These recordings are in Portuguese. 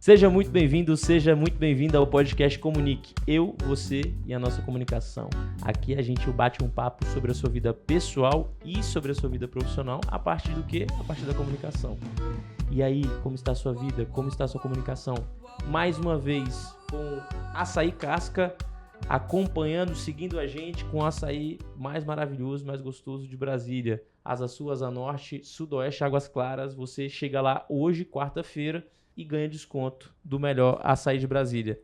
Seja muito bem-vindo, seja muito bem-vinda ao podcast Comunique. Eu, você e a nossa comunicação. Aqui a gente bate um papo sobre a sua vida pessoal e sobre a sua vida profissional. A partir do quê? A partir da comunicação. E aí, como está a sua vida? Como está a sua comunicação? Mais uma vez, com Açaí Casca, acompanhando, seguindo a gente com o açaí mais maravilhoso, mais gostoso de Brasília. Asa Sul, Asa Norte, Sudoeste, Águas Claras. Você chega lá hoje, quarta-feira, e ganha desconto do melhor açaí de Brasília.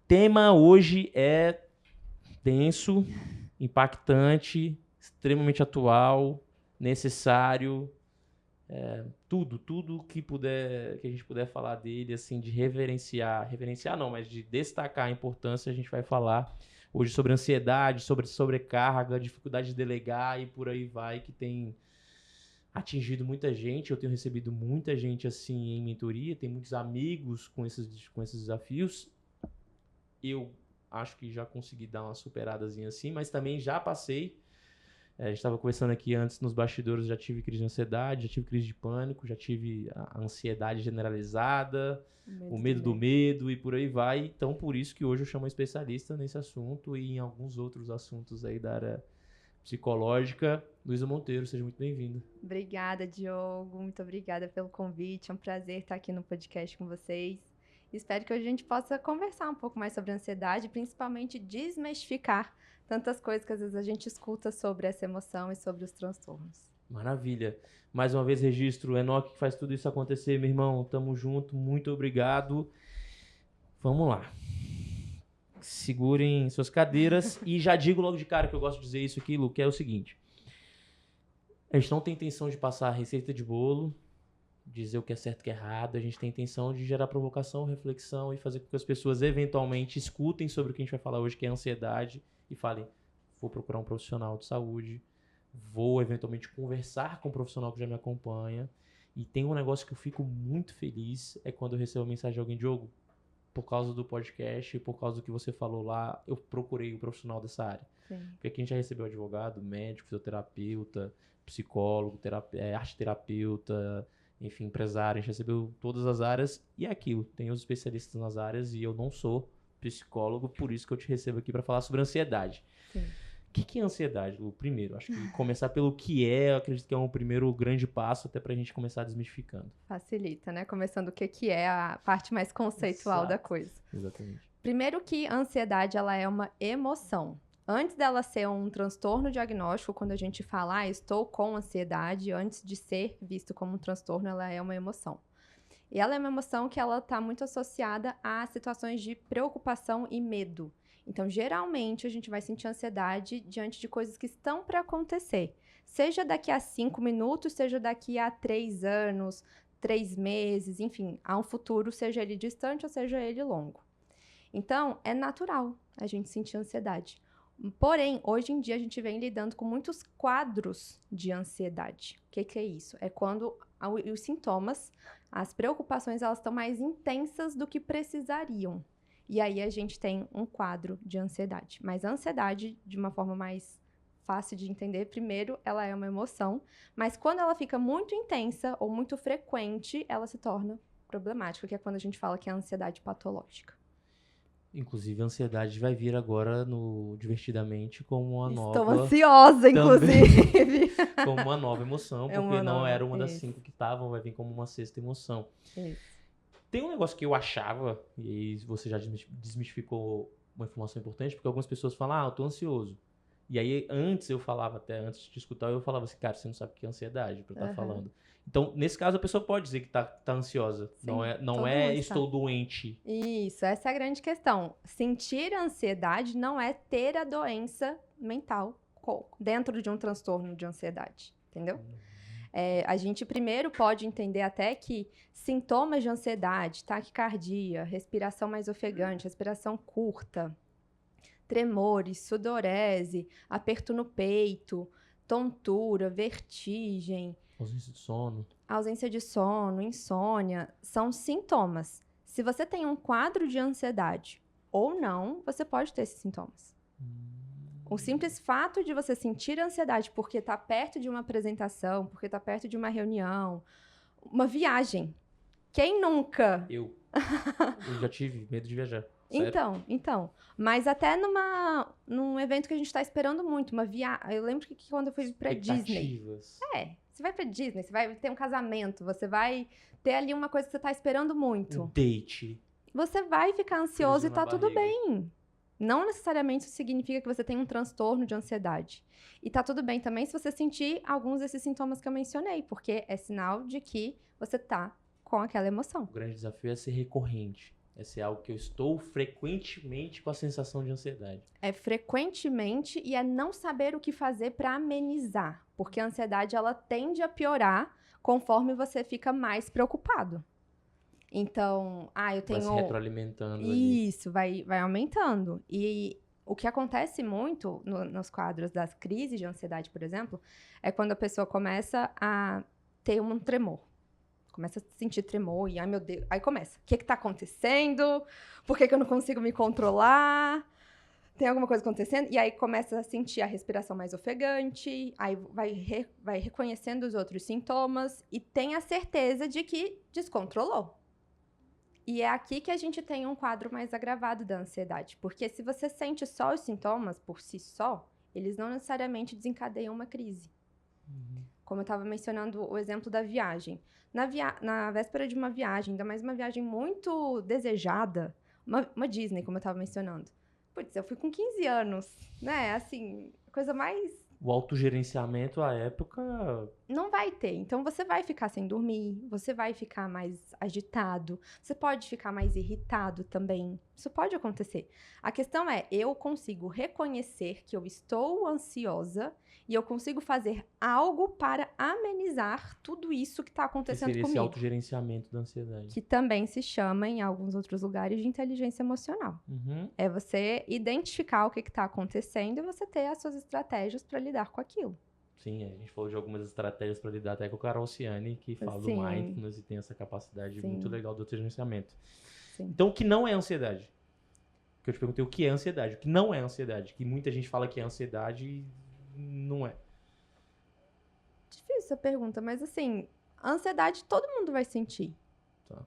Tema hoje é denso, impactante, extremamente atual, necessário, tudo que a gente puder falar dele, assim, de reverenciar não, mas de destacar a importância, a gente vai falar hoje sobre ansiedade, sobre sobrecarga, dificuldade de delegar e por aí vai, que tem atingido muita gente. Eu tenho recebido muita gente assim em mentoria, tem muitos amigos com esses desafios. Eu acho que já consegui dar uma superadazinha assim, mas também já passei. A gente estava conversando aqui antes nos bastidores, já tive crise de ansiedade, já tive crise de pânico, já tive a ansiedade generalizada, o medo do medo e por aí vai. Então, por isso que hoje eu chamo um especialista nesse assunto e em alguns outros assuntos aí da área psicológica. Luísa Monteiro, seja muito bem-vinda. Obrigada, Diogo. Muito obrigada pelo convite. É um prazer estar aqui no podcast com vocês. Espero que hoje a gente possa conversar um pouco mais sobre a ansiedade, principalmente desmistificar tantas coisas que às vezes a gente escuta sobre essa emoção e sobre os transtornos. Maravilha. Mais uma vez registro, Enoque que faz tudo isso acontecer, meu irmão. Tamo junto, muito obrigado. Vamos lá. Segurem suas cadeiras e já digo logo de cara que eu gosto de dizer isso aqui, Lu, que é o seguinte. A gente não tem intenção de passar a receita de bolo, dizer o que é certo e o que é errado. A gente tem intenção de gerar provocação, reflexão e fazer com que as pessoas eventualmente escutem sobre o que a gente vai falar hoje, que é a ansiedade, e falem, vou procurar um profissional de saúde, vou eventualmente conversar com um profissional que já me acompanha. E tem um negócio que eu fico muito feliz, é quando eu recebo uma mensagem de alguém, Diogo, por causa do podcast, por causa do que você falou lá, eu procurei um profissional dessa área. Sim. Porque aqui a gente já recebeu advogado, médico, fisioterapeuta, psicólogo, arte-terapeuta, enfim, empresário. A gente recebeu todas as áreas e é aquilo. Tem os especialistas nas áreas e eu não sou psicólogo, por isso que eu te recebo aqui para falar sobre ansiedade. Sim. O que é ansiedade, Lu? Primeiro, acho que começar pelo que é, eu acredito que é um primeiro grande passo até pra gente começar desmistificando. Facilita, né? Começando o que é a parte mais conceitual da coisa. Exatamente. Primeiro que a ansiedade, ela é uma emoção. Antes dela ser um transtorno diagnóstico, quando a gente fala, estou com ansiedade, antes de ser visto como um transtorno, ela é uma emoção. E ela é uma emoção que ela está muito associada a situações de preocupação e medo. Então, geralmente, a gente vai sentir ansiedade diante de coisas que estão para acontecer. Seja daqui a 5 minutos, seja daqui a 3 anos, 3 meses, enfim, há um futuro, seja ele distante ou seja ele longo. Então, é natural a gente sentir ansiedade. Porém, hoje em dia, a gente vem lidando com muitos quadros de ansiedade. O que é isso? É quando os sintomas, as preocupações, elas estão mais intensas do que precisariam. E aí a gente tem um quadro de ansiedade. Mas a ansiedade, de uma forma mais fácil de entender, primeiro, ela é uma emoção, mas quando ela fica muito intensa ou muito frequente, ela se torna problemática, que é quando a gente fala que é a ansiedade patológica. Inclusive, a ansiedade vai vir agora no Divertidamente como uma nova... Estou ansiosa, inclusive. Como uma nova emoção, porque não era uma das 5 que estavam, vai vir como uma 6ª emoção. Isso. Tem um negócio que eu achava, e você já desmistificou uma informação importante, porque algumas pessoas falam, eu tô ansioso. E aí, antes de escutar, eu falava assim, cara, você não sabe o que é ansiedade pra eu estar falando. Então, nesse caso, a pessoa pode dizer que tá ansiosa. Sim, não é estou doente. Isso, essa é a grande questão. Sentir ansiedade não é ter a doença mental dentro de um transtorno de ansiedade, entendeu? A gente primeiro pode entender até que sintomas de ansiedade, taquicardia, respiração mais ofegante, respiração curta, tremores, sudorese, aperto no peito, tontura, vertigem, ausência de sono, insônia, são sintomas. Se você tem um quadro de ansiedade ou não, você pode ter esses sintomas. O simples fato de você sentir ansiedade porque está perto de uma apresentação, porque está perto de uma reunião, uma viagem. Quem nunca Eu já tive medo de viajar. Sério? Então. Mas até num evento que a gente tá esperando muito, uma viagem. Eu lembro que quando eu fui pra Disney. Expectativas. Você vai pra Disney, você vai ter um casamento, você vai ter ali uma coisa que você tá esperando Um muito. date. Você vai ficar ansioso e Friozinho tá na tudo barriga. bem. Não necessariamente isso significa que você tem um transtorno de ansiedade. E tá tudo bem também se você sentir alguns desses sintomas que eu mencionei, porque é sinal de que você tá com aquela emoção. O grande desafio é ser recorrente. É ser algo que eu estou frequentemente com a sensação de ansiedade. É frequentemente e é não saber o que fazer pra amenizar, porque a ansiedade ela tende a piorar conforme você fica mais preocupado. Então, eu Vai se tenho retroalimentando ali. isso, vai aumentando. E o que acontece muito nos quadros das crises de ansiedade, por exemplo, é quando a pessoa começa a ter um tremor. Começa a sentir tremor e, ai meu Deus, aí começa. O que tá acontecendo? Por que eu não consigo me controlar? Tem alguma coisa acontecendo? E aí começa a sentir a respiração mais ofegante, aí vai reconhecendo os outros sintomas e tem a certeza de que descontrolou. E é aqui que a gente tem um quadro mais agravado da ansiedade, porque se você sente só os sintomas por si só, eles não necessariamente desencadeiam uma crise. Como eu estava mencionando o exemplo da viagem. Na véspera de uma viagem, ainda mais uma viagem muito desejada, uma Disney, como eu estava mencionando. Putz, eu fui com 15 anos, né? Assim, coisa mais... O autogerenciamento, à época, Não vai ter. Então, você vai ficar sem dormir, você vai ficar mais agitado, você pode ficar mais irritado também. Isso pode acontecer. A questão é, eu consigo reconhecer que eu estou ansiosa e eu consigo fazer algo para amenizar tudo isso que está que acontecendo seria esse comigo. autogerenciamento da ansiedade. Que também se chama, em alguns outros lugares, de inteligência emocional. Uhum. É você identificar o que está acontecendo e você ter as suas estratégias para lidar com aquilo. Sim, a gente falou de algumas estratégias para lidar até com o Carol Ciani, que fala do Sim. mindfulness e tem essa capacidade Sim. muito legal do autogerenciamento. Sim. Então, o que não é ansiedade? Que eu te perguntei o que é ansiedade, o que não é ansiedade, que muita gente fala que é ansiedade e não é. Difícil essa pergunta, mas assim, a ansiedade todo mundo vai sentir. Tá.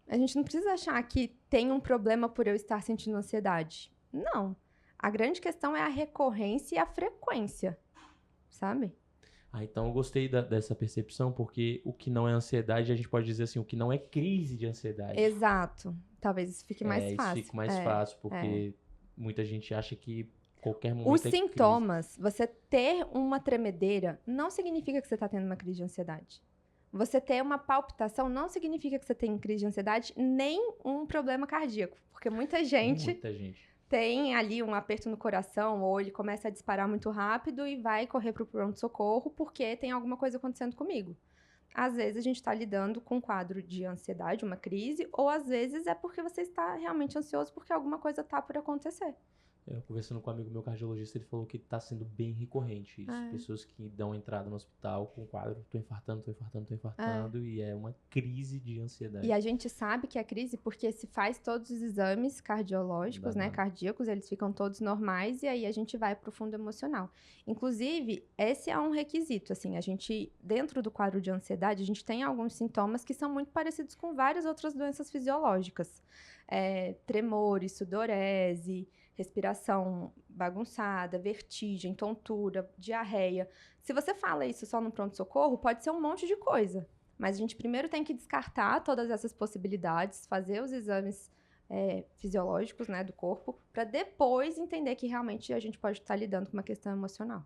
A gente não precisa achar que tem um problema por eu estar sentindo ansiedade. Não. A grande questão é a recorrência e a frequência, sabe? Então eu gostei dessa percepção, porque o que não é ansiedade, a gente pode dizer assim, o que não é crise de ansiedade. Exato. Talvez isso fique mais Isso fácil. fica mais fácil, porque muita gente acha que qualquer momento Os é crise. sintomas, você ter uma tremedeira, não significa que você está tendo uma crise de ansiedade. Você ter uma palpitação não significa que você tem crise de ansiedade, nem um problema cardíaco. Porque muita gente tem ali um aperto no coração, ou ele começa a disparar muito rápido e vai correr para o pronto-socorro porque tem alguma coisa acontecendo comigo. Às vezes a gente está lidando com um quadro de ansiedade, uma crise, ou às vezes é porque você está realmente ansioso porque alguma coisa está por acontecer. Conversando com um amigo meu cardiologista, ele falou que está sendo bem recorrente isso. Pessoas que dão entrada no hospital com o quadro, tô infartando, e é uma crise de ansiedade. E a gente sabe que é crise porque se faz todos os exames cardiológicos, né, cardíacos, eles ficam todos normais e aí a gente vai pro fundo emocional. Inclusive, esse é um requisito, assim, a gente, dentro do quadro de ansiedade, a gente tem alguns sintomas que são muito parecidos com várias outras doenças fisiológicas. Tremores, sudorese, respiração bagunçada, vertigem, tontura, diarreia. Se você fala isso só no pronto-socorro, pode ser um monte de coisa. Mas a gente primeiro tem que descartar todas essas possibilidades, fazer os exames fisiológicos, né, do corpo, para depois entender que realmente a gente pode estar lidando com uma questão emocional.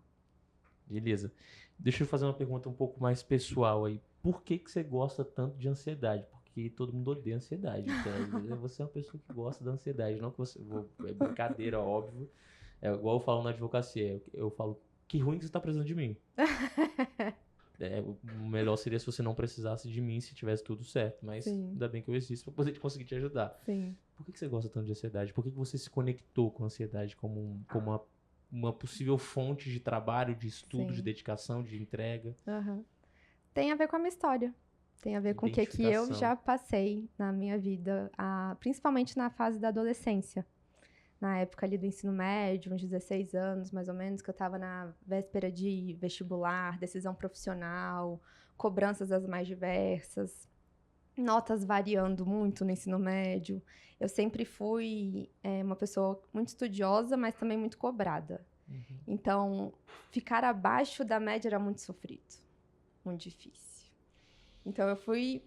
Beleza. Deixa eu fazer uma pergunta um pouco mais pessoal aí. Por que você gosta tanto de ansiedade? Porque todo mundo odeia ansiedade. Então, você é uma pessoa que gosta da ansiedade. Não que você... É brincadeira, óbvio. É igual eu falo na advocacia. Eu falo, que ruim que você tá precisando de mim. O melhor seria se você não precisasse de mim, se tivesse tudo certo. Mas ainda bem que eu existo pra poder conseguir te ajudar. Sim. Por que você gosta tanto de ansiedade? Por que você se conectou com a ansiedade como uma possível fonte de trabalho, de estudo, de dedicação, de entrega? Tem a ver com a minha história. Tem a ver com o que eu já passei na minha vida, principalmente na fase da adolescência. Na época ali do ensino médio, uns 16 anos, mais ou menos, que eu estava na véspera de vestibular, decisão profissional, cobranças das mais diversas. notas variando muito no ensino médio. Eu sempre fui uma pessoa muito estudiosa, mas também muito cobrada. Uhum. Então, ficar abaixo da média era muito sofrido, muito difícil. Então, eu fui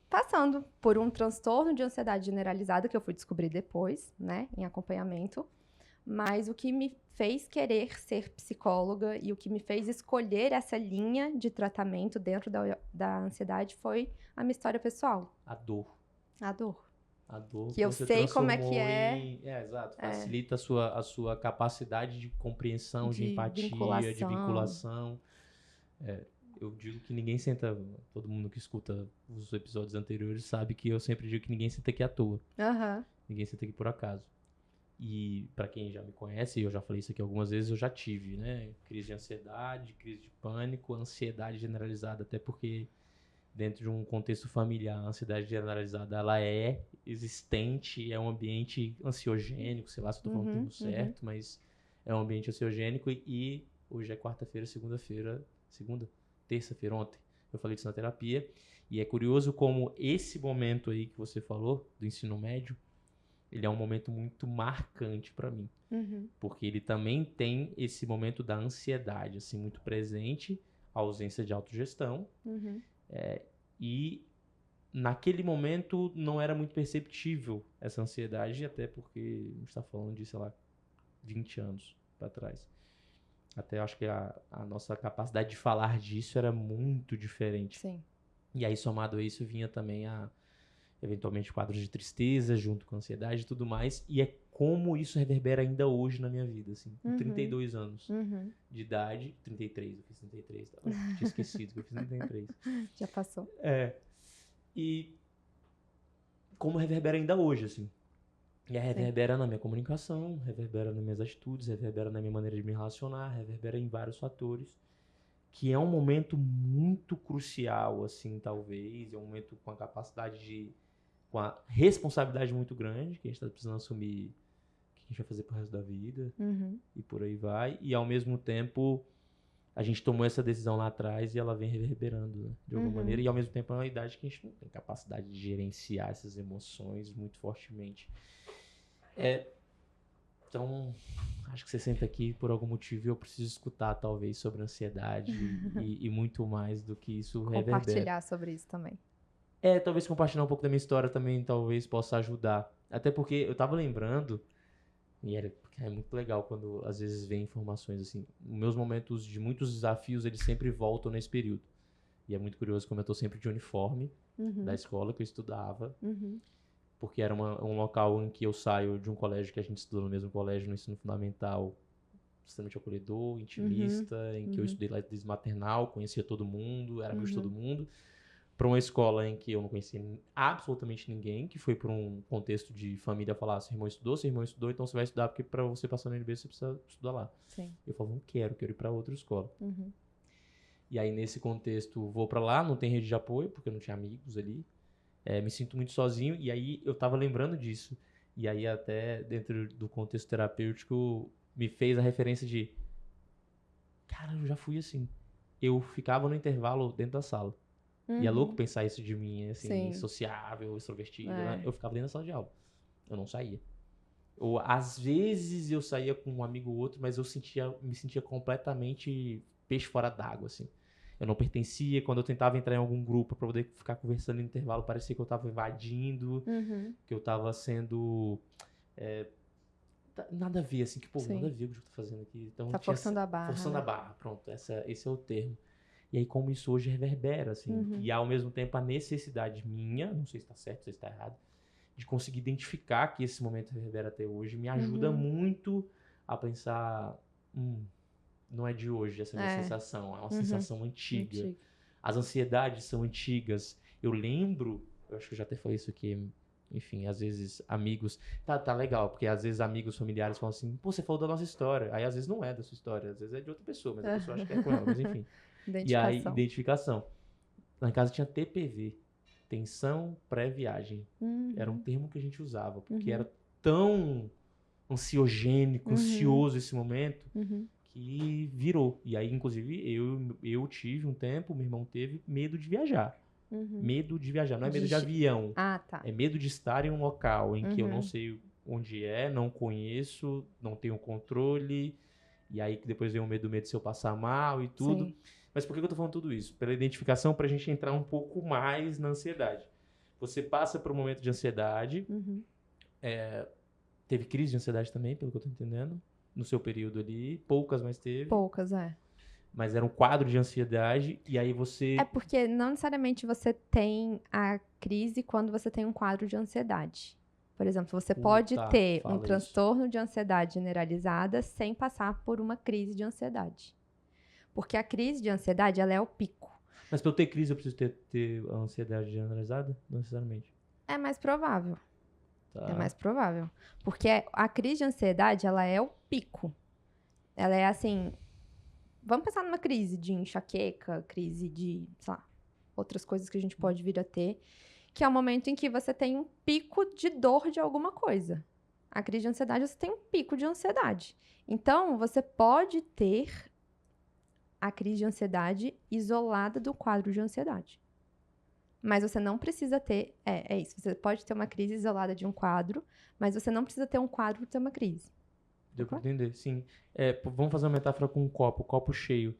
passando por um transtorno de ansiedade generalizada, que eu fui descobrir depois, né, em acompanhamento. Mas o que me fez querer ser psicóloga e o que me fez escolher essa linha de tratamento dentro da ansiedade foi a minha história pessoal. A dor. A dor. A dor Que eu você sei como é que transformou é. em... exato. Facilita a sua capacidade de compreensão, de De empatia, de vinculação. vinculação. Eu digo que ninguém senta... Todo mundo que escuta os episódios anteriores sabe que eu sempre digo que ninguém senta aqui à toa. Aham. Ninguém senta aqui por acaso. E pra quem já me conhece, eu já falei isso aqui algumas vezes, eu já tive, né? Crise de ansiedade, crise de pânico, ansiedade generalizada, até porque dentro de um contexto familiar, a ansiedade generalizada, ela é existente, é um ambiente ansiogênico, sei lá se eu tô falando o termo certo, mas é um ambiente ansiogênico e hoje é quarta-feira, terça-feira, ontem, eu falei disso na terapia, e é curioso como esse momento aí que você falou, do ensino médio, ele é um momento muito marcante pra mim, porque ele também tem esse momento da ansiedade, assim, muito presente, a ausência de autogestão, e naquele momento não era muito perceptível essa ansiedade, até porque a gente está falando de, sei lá, 20 anos para trás. Até eu acho que a nossa capacidade de falar disso era muito diferente. Sim. E aí, somado a isso, vinha também eventualmente quadros de tristeza, junto com ansiedade e tudo mais. E é como isso reverbera ainda hoje na minha vida, assim. Com 32 anos de idade. 33, eu fiz 33. Tá? Tinha esquecido que eu fiz 33. Já passou. E como reverbera ainda hoje, assim. E aí reverbera na minha comunicação, reverbera nas minhas atitudes, reverbera na minha maneira de me relacionar, reverbera em vários fatores. Que é um momento muito crucial, assim, talvez. É um momento com a capacidade de... com a responsabilidade muito grande, que a gente tá precisando assumir o que a gente vai fazer pro resto da vida. E por aí vai. E ao mesmo tempo, a gente tomou essa decisão lá atrás e ela vem reverberando, né, de alguma maneira. E ao mesmo tempo é uma idade que a gente não tem capacidade de gerenciar essas emoções muito fortemente. Então, acho que você senta aqui por algum motivo e eu preciso escutar, talvez, sobre ansiedade e muito mais do que isso reverbera. Compartilhar sobre isso também. Talvez compartilhar um pouco da minha história também talvez possa ajudar. Até porque eu tava lembrando, e é muito legal quando às vezes vem informações assim. Meus momentos de muitos desafios, eles sempre voltam nesse período. E é muito curioso como eu tô sempre de uniforme da escola que eu estudava. Porque era um local em que eu saio de um colégio que a gente estudou no mesmo colégio, no ensino fundamental, extremamente acolhedor, intimista, em que eu estudei lá desde maternal, conhecia todo mundo, era amigo de todo mundo, para uma escola em que eu não conhecia absolutamente ninguém, que foi por um contexto de família falar, seu irmão estudou, então você vai estudar, porque para você passar no NB você precisa estudar lá. Sim. Eu falo, não quero ir para outra escola. E aí nesse contexto, vou para lá, não tem rede de apoio, porque eu não tinha amigos ali. Me sinto muito sozinho, e aí eu tava lembrando disso. E aí até dentro do contexto terapêutico me fez a referência de... Cara, eu já fui assim. Eu ficava no intervalo dentro da sala. E é louco pensar isso de mim, assim, sociável, extrovertido, né? Eu ficava dentro da sala de aula. Eu não saía. Ou às vezes eu saía com um amigo ou outro, mas eu me sentia completamente peixe fora d'água, assim. Eu não pertencia. Quando eu tentava entrar em algum grupo para poder ficar conversando no intervalo, parecia que eu tava invadindo, que eu tava sendo... nada a ver, assim, que, pô, nada a ver com o que eu tô fazendo aqui. Então, Tá forçando a barra. Forçando a barra, pronto, esse é o termo. E aí, como isso hoje reverbera, assim, e ao mesmo tempo a necessidade minha, não sei se tá certo, não sei se tá errado, de conseguir identificar que esse momento reverbera até hoje, me ajuda muito a pensar... não é de hoje essa minha sensação, é uma sensação antiga. As ansiedades são antigas. Eu lembro, eu acho que eu já até falei isso aqui, enfim, às vezes amigos... Tá legal, porque às vezes amigos familiares falam assim, pô, você falou da nossa história. Aí às vezes não é da sua história, às vezes é de outra pessoa, mas a pessoa acha que é com ela, mas enfim. E aí, identificação. Lá em casa tinha TPV, tensão pré-viagem. Era um termo que a gente usava, porque era tão ansiogênico, ansioso esse momento, que virou. E aí, inclusive, eu tive um tempo, meu irmão teve medo de viajar. Medo de viajar, não é medo de De- avião. Ah, tá. É medo de estar em um local em que eu não sei onde é, não conheço, não tenho controle, e aí que depois vem o medo se eu passar mal e tudo. Sim. Mas por que eu tô falando tudo isso? Pela identificação, pra gente entrar um pouco mais na ansiedade. Você passa por um momento de ansiedade, teve crise de ansiedade também, pelo que eu tô entendendo, no seu período ali, poucas, mas teve. Poucas, é. Mas era um quadro de ansiedade, e aí você... É porque não necessariamente você tem a crise quando você tem um quadro de ansiedade. Por exemplo, você pode ter fala um isso. transtorno de ansiedade generalizada sem passar por uma crise de ansiedade. Porque a crise de ansiedade, ela é o pico. Mas pra eu ter crise, eu preciso ter a ansiedade generalizada? Não necessariamente. É mais provável. Tá. É mais provável. Porque a crise de ansiedade, ela é o pico. Ela é assim... Vamos pensar numa crise de enxaqueca, crise de, sei lá, outras coisas que a gente pode vir a ter, que é o momento em que você tem um pico de dor de alguma coisa. A crise de ansiedade, você tem um pico de ansiedade. Então, você pode ter a crise de ansiedade isolada do quadro de ansiedade. Mas você não precisa ter... É isso. Você pode ter uma crise isolada de um quadro, mas você não precisa ter um quadro para ter uma crise. Deu pra entender, sim. Vamos fazer uma metáfora com um copo cheio.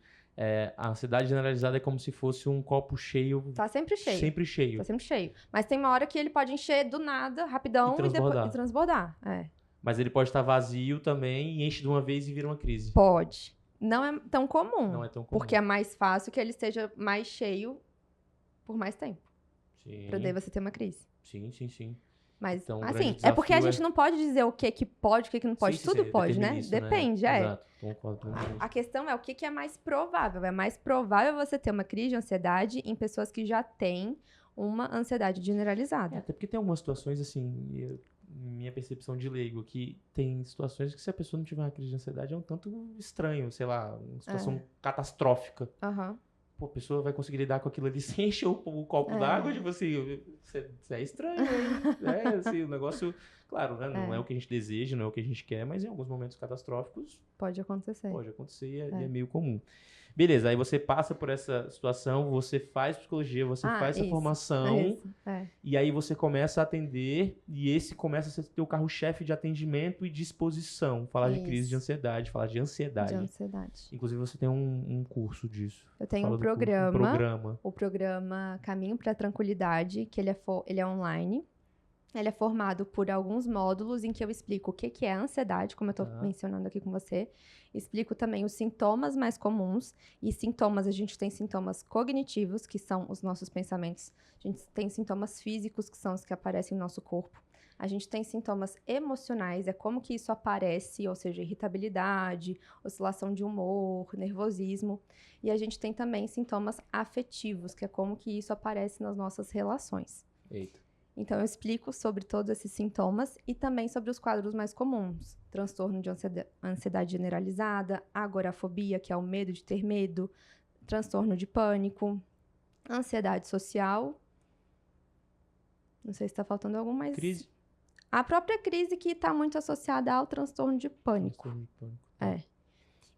A ansiedade generalizada é como se fosse um copo cheio. Tá sempre cheio. Sempre cheio. Tá sempre cheio. Mas tem uma hora que ele pode encher do nada, rapidão, E transbordar. e transbordar. É. Mas ele pode estar vazio também e enche de uma vez e vira uma crise. Pode. Não é tão comum. Não é tão comum. Porque é mais fácil que ele esteja mais cheio por mais tempo. Sim. Pra daí você ter uma crise. Sim. Mas, Então, o assim, grande é porque a desafio gente não pode dizer o que pode, o que não pode. Sim, Tudo pode, né? determinismo, Depende, Exato. Concordo. A questão é o que é mais provável. É mais provável você ter uma crise de ansiedade em pessoas que já têm uma ansiedade generalizada. Até porque tem algumas situações, assim, minha percepção de leigo, que tem situações que se a pessoa não tiver uma crise de ansiedade é um tanto estranho, sei lá, uma situação catastrófica. Aham. Pô, a pessoa vai conseguir lidar com aquilo ali sem encher o copo d'água, tipo assim, você é estranho, hein? Assim, o negócio, claro, né? Não é o que a gente deseja, não é o que a gente quer, mas em alguns momentos catastróficos Pode acontecer. pode acontecer e é meio comum. Beleza, aí você passa por essa situação, você faz psicologia, você faz essa formação, e aí você começa a atender, e esse começa a ser o teu carro-chefe de atendimento e disposição. Falar de crise de ansiedade, falar de ansiedade. Inclusive, você tem um curso disso. Eu tenho um programa. O programa Caminho para a Tranquilidade, que ele é online. Ele é formado por alguns módulos em que eu explico o que é a ansiedade, como eu estou mencionando aqui com você. Explico também os sintomas mais comuns. E sintomas, a gente tem sintomas cognitivos, que são os nossos pensamentos. A gente tem sintomas físicos, que são os que aparecem no nosso corpo. A gente tem sintomas emocionais, é como que isso aparece, ou seja, irritabilidade, oscilação de humor, nervosismo. E a gente tem também sintomas afetivos, que é como que isso aparece nas nossas relações. Eita. Então, eu explico sobre todos esses sintomas e também sobre os quadros mais comuns. Transtorno de ansiedade generalizada, agorafobia, que é o medo de ter medo, transtorno de pânico, ansiedade social. Não sei se está faltando algum, mas... Crise? A própria crise que está muito associada ao transtorno de pânico.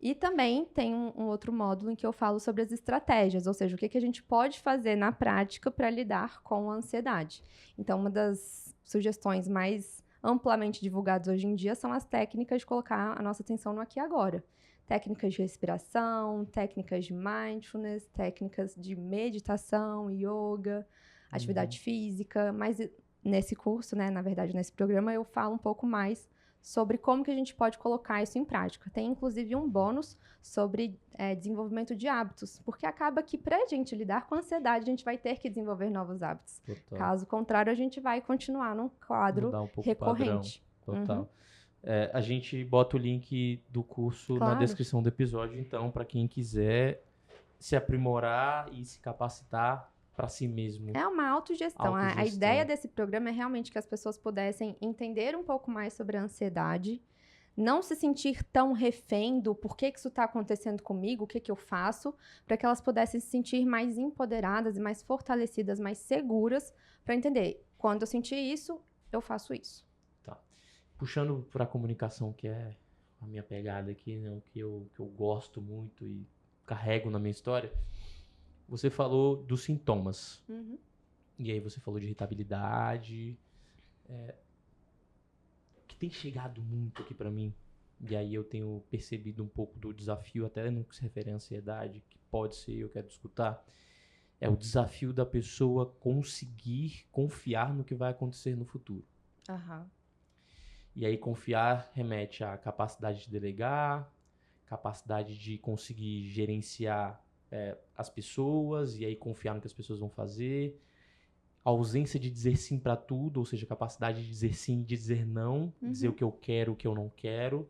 E também tem um outro módulo em que eu falo sobre as estratégias, ou seja, o que a gente pode fazer na prática para lidar com a ansiedade. Então, uma das sugestões mais amplamente divulgadas hoje em dia são as técnicas de colocar a nossa atenção no aqui e agora. Técnicas de respiração, técnicas de mindfulness, técnicas de meditação, yoga, atividade física. Mas nesse curso, né, na verdade, nesse programa, eu falo um pouco mais sobre como que a gente pode colocar isso em prática. Tem, inclusive, um bônus sobre desenvolvimento de hábitos, porque acaba que, para a gente lidar com a ansiedade, a gente vai ter que desenvolver novos hábitos. Total. Caso contrário, a gente vai continuar num quadro recorrente. Total. A gente bota o link do curso na descrição do episódio, então, para quem quiser se aprimorar e se capacitar para si mesmo. É uma autogestão. A ideia desse programa é realmente que as pessoas pudessem entender um pouco mais sobre a ansiedade, não se sentir tão refém do porquê que isso está acontecendo comigo, o que eu faço, para que elas pudessem se sentir mais empoderadas e mais fortalecidas, mais seguras, para entender, quando eu sentir isso, eu faço isso. Tá. Puxando para a comunicação, que é a minha pegada aqui, né, o que eu gosto muito e carrego na minha história, Você falou dos sintomas. Uhum. E aí você falou de irritabilidade. O que tem chegado muito aqui pra mim, e aí eu tenho percebido um pouco do desafio, até no que se refere à ansiedade, que pode ser, eu quero escutar, é o desafio da pessoa conseguir confiar no que vai acontecer no futuro. Aham. E aí confiar remete à capacidade de delegar, capacidade de conseguir gerenciar as pessoas, e aí confiar no que as pessoas vão fazer, a ausência de dizer sim para tudo, ou seja, a capacidade de dizer sim e de dizer não, dizer o que eu quero, o que eu não quero.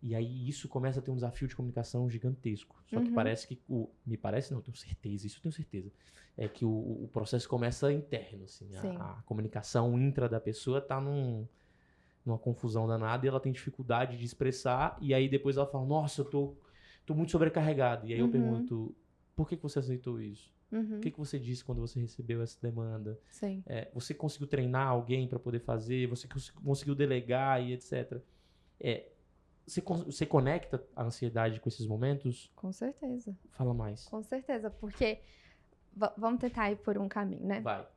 E aí isso começa a ter um desafio de comunicação gigantesco. Só que parece que me parece, não, eu tenho certeza, isso eu tenho certeza, é que o processo começa interno, assim. A comunicação intra da pessoa tá numa confusão danada e ela tem dificuldade de expressar, e aí depois ela fala, nossa, eu tô muito sobrecarregado. E aí eu pergunto, por que você aceitou isso? O que você disse quando você recebeu essa demanda? Sim. Você conseguiu treinar alguém para poder fazer? Você conseguiu delegar e etc. Você conecta a ansiedade com esses momentos? Com certeza. Fala mais. Com certeza, porque vamos tentar ir por um caminho, né? Vai.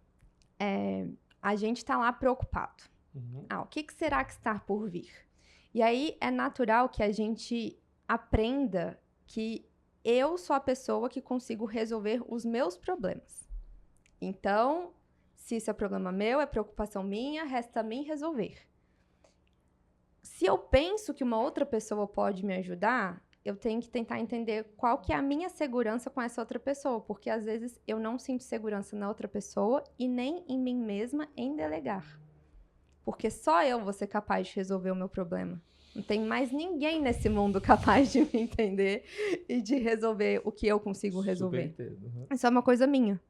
A gente tá lá preocupado. O que será que está por vir? E aí é natural que a gente aprenda que eu sou a pessoa que consigo resolver os meus problemas. Então, se isso é problema meu, é preocupação minha, resta a mim resolver. Se eu penso que uma outra pessoa pode me ajudar, eu tenho que tentar entender qual que é a minha segurança com essa outra pessoa, porque às vezes eu não sinto segurança na outra pessoa e nem em mim mesma em delegar. Porque só eu vou ser capaz de resolver o meu problema. Não tem mais ninguém nesse mundo capaz de me entender e de resolver o que eu consigo resolver. Super entendo. Isso é uma coisa minha.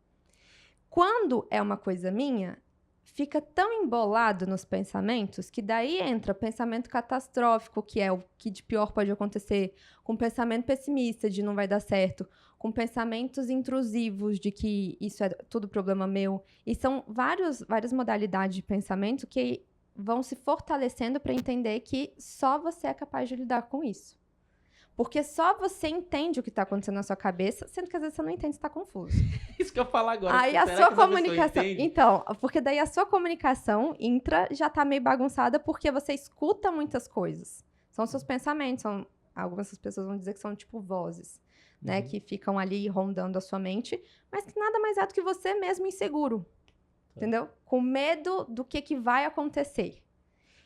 Quando é uma coisa minha, fica tão embolado nos pensamentos que daí entra pensamento catastrófico, que é o que de pior pode acontecer, com pensamento pessimista de não vai dar certo, com pensamentos intrusivos de que isso é tudo problema meu. E são várias modalidades de pensamento que vão se fortalecendo para entender que só você é capaz de lidar com isso. Porque só você entende o que está acontecendo na sua cabeça, sendo que às vezes você não entende, você está confuso. Isso que eu falo agora. Aí a sua comunicação... Então, porque daí a sua comunicação já tá meio bagunçada porque você escuta muitas coisas. São seus pensamentos, algumas pessoas vão dizer que são tipo vozes, né? Que ficam ali rondando a sua mente, mas que nada mais é do que você mesmo inseguro. Entendeu? Com medo do que vai acontecer.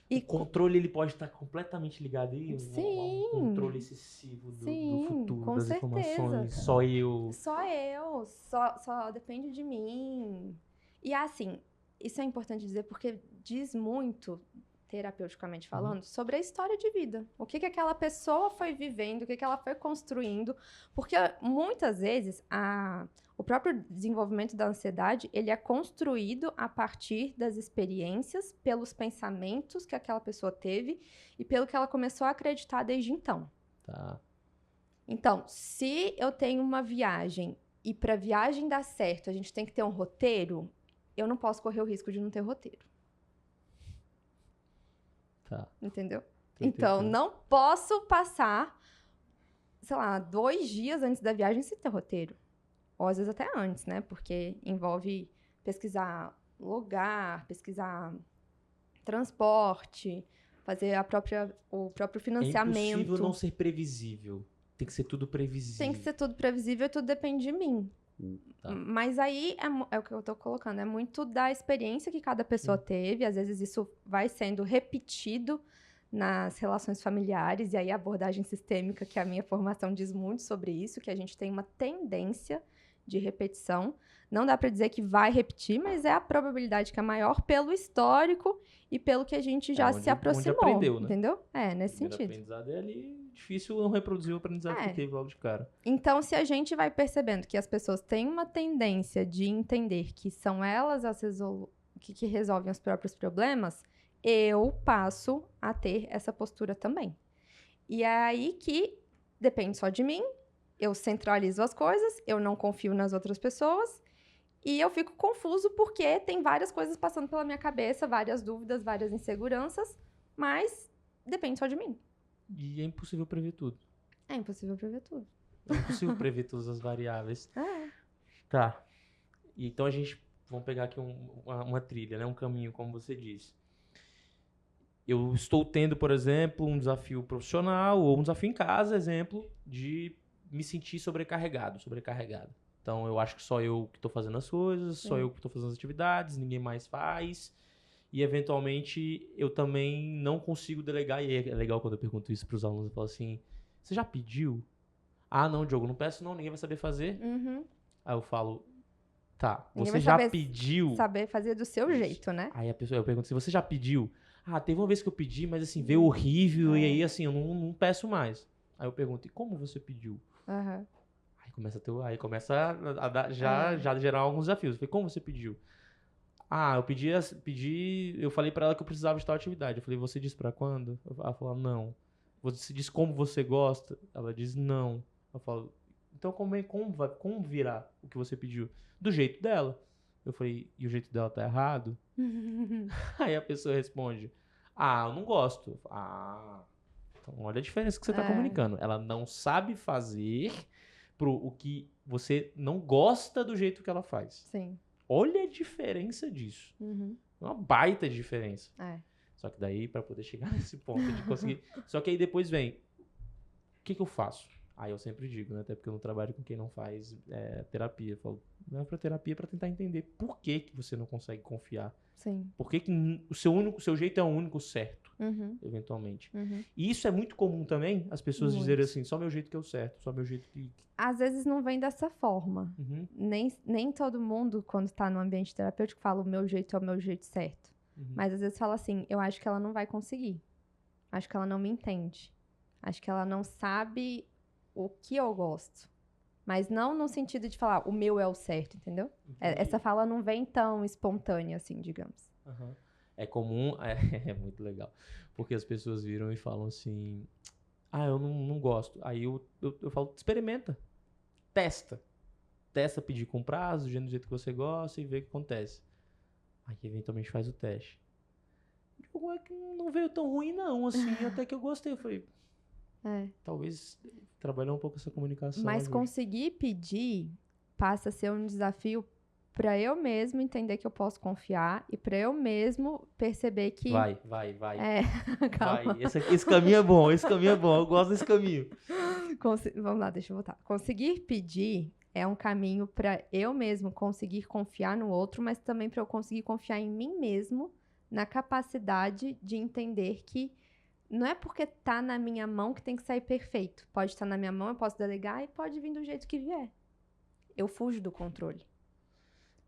E o controle, ele pode estar completamente ligado aí? Sim. Um controle excessivo do futuro, com das certeza. informações. Só eu. Só depende de mim. E assim, isso é importante dizer porque diz muito, terapeuticamente falando, sobre a história de vida. O que aquela pessoa foi vivendo, o que ela foi construindo. Porque muitas vezes o próprio desenvolvimento da ansiedade, ele é construído a partir das experiências, pelos pensamentos que aquela pessoa teve e pelo que ela começou a acreditar desde então. Tá. Então, se eu tenho uma viagem e para a viagem dar certo, a gente tem que ter um roteiro, eu não posso correr o risco de não ter roteiro. Tá. Entendeu? Então, não posso passar, sei lá, 2 dias antes da viagem sem ter roteiro. Ou às vezes até antes, né? Porque envolve pesquisar lugar, pesquisar transporte, fazer o próprio financiamento. É impossível não ser previsível. Tem que ser tudo previsível. Tem que ser tudo previsível e tudo depende de mim. Tá. Mas aí é o que eu tô colocando. É muito da experiência que cada pessoa teve. Às vezes isso vai sendo repetido nas relações familiares. E aí a abordagem sistêmica, que é a minha formação, diz muito sobre isso. Que a gente tem uma tendência de repetição. Não dá para dizer que vai repetir, mas é a probabilidade que é maior pelo histórico e pelo que a gente já se aproximou. Onde aprendeu, né? Entendeu? Nesse sentido. O aprendizado é ali difícil não reproduzir o aprendizado que teve logo de cara. Então, se a gente vai percebendo que as pessoas têm uma tendência de entender que são elas que resolvem os próprios problemas, eu passo a ter essa postura também. E é aí que depende só de mim, eu centralizo as coisas, eu não confio nas outras pessoas e eu fico confuso porque tem várias coisas passando pela minha cabeça, várias dúvidas, várias inseguranças, mas depende só de mim. E é impossível prever tudo. É impossível prever tudo. É impossível prever todas as variáveis. Tá. Então a gente... Vamos pegar aqui uma trilha, né? Um caminho, como você disse. Eu estou tendo, por exemplo, um desafio profissional ou um desafio em casa, exemplo, de me sentir sobrecarregado. Então, eu acho que só eu que estou fazendo as coisas, só Sim. eu que estou fazendo as atividades, ninguém mais faz. E, eventualmente, eu também não consigo delegar. E é legal quando eu pergunto isso para os alunos, eu falo assim, você já pediu? Ah, não, Diogo, não peço não, ninguém vai saber fazer. Uhum. Aí eu falo, tá, Ninguém você vai já saber pediu? Saber fazer do seu Isso. jeito, né? Aí eu pergunto assim, você já pediu? Ah, teve uma vez que eu pedi, mas assim, veio horrível e aí assim, eu não peço mais. Aí eu pergunto, e como você pediu? Aham. Aí começa a dar, já gerar alguns desafios. Eu falei, como você pediu? Ah, eu eu falei pra ela que eu precisava de tal atividade. Eu falei, você disse pra quando? Ela falou, não. Você disse como você gosta? Ela diz, não. Eu falo, então como virá o que você pediu? Do jeito dela. Eu falei, e o jeito dela tá errado? Aí a pessoa responde, ah, eu não gosto. Eu falo, ah, então olha a diferença que você tá comunicando. Ela não sabe fazer o que você não gosta do jeito que ela faz. Sim. Olha a diferença disso. Uhum. Uma baita diferença. É. Só que daí, pra poder chegar nesse ponto de conseguir... Só que aí depois vem, o que eu faço? Aí eu sempre digo, né? Até porque eu não trabalho com quem não faz terapia. Eu falo, não é pra terapia, é pra tentar entender por que você não consegue confiar. Sim. Por que o seu jeito é o único certo, Uhum. eventualmente. Uhum. E isso é muito comum também, as pessoas Muito. dizerem assim, só meu jeito que é o certo, só meu jeito que... Às vezes não vem dessa forma. Uhum, Nem todo mundo, quando tá no ambiente terapêutico, fala o meu jeito é o meu jeito certo. uhum. Mas às vezes fala assim, eu acho que ela não vai conseguir. Acho que ela não me entende. Acho que ela não sabe o que eu gosto. Mas não no sentido de falar, o meu é o certo, entendeu? Entendi. Essa fala não vem tão espontânea assim, digamos. Aham. É comum, é muito legal, porque as pessoas viram e falam assim, ah, eu não gosto. Aí eu falo, experimenta, testa pedir com prazo, do jeito que você gosta e vê o que acontece. Aí eventualmente faz o teste. Diogo, é que não veio tão ruim não, assim, até que eu gostei. Eu falei, talvez trabalhar um pouco essa comunicação Mas ajude. conseguir pedir passa a ser um desafio para eu mesmo entender que eu posso confiar e para eu mesmo perceber que... Vai. Calma. Vai. Esse caminho é bom, eu gosto desse caminho. Vamos lá, deixa eu voltar. Conseguir pedir é um caminho para eu mesmo conseguir confiar no outro, mas também para eu conseguir confiar em mim mesmo, na capacidade de entender que não é porque tá na minha mão que tem que sair perfeito. Pode estar na minha mão, eu posso delegar e pode vir do jeito que vier. Eu fujo do controle.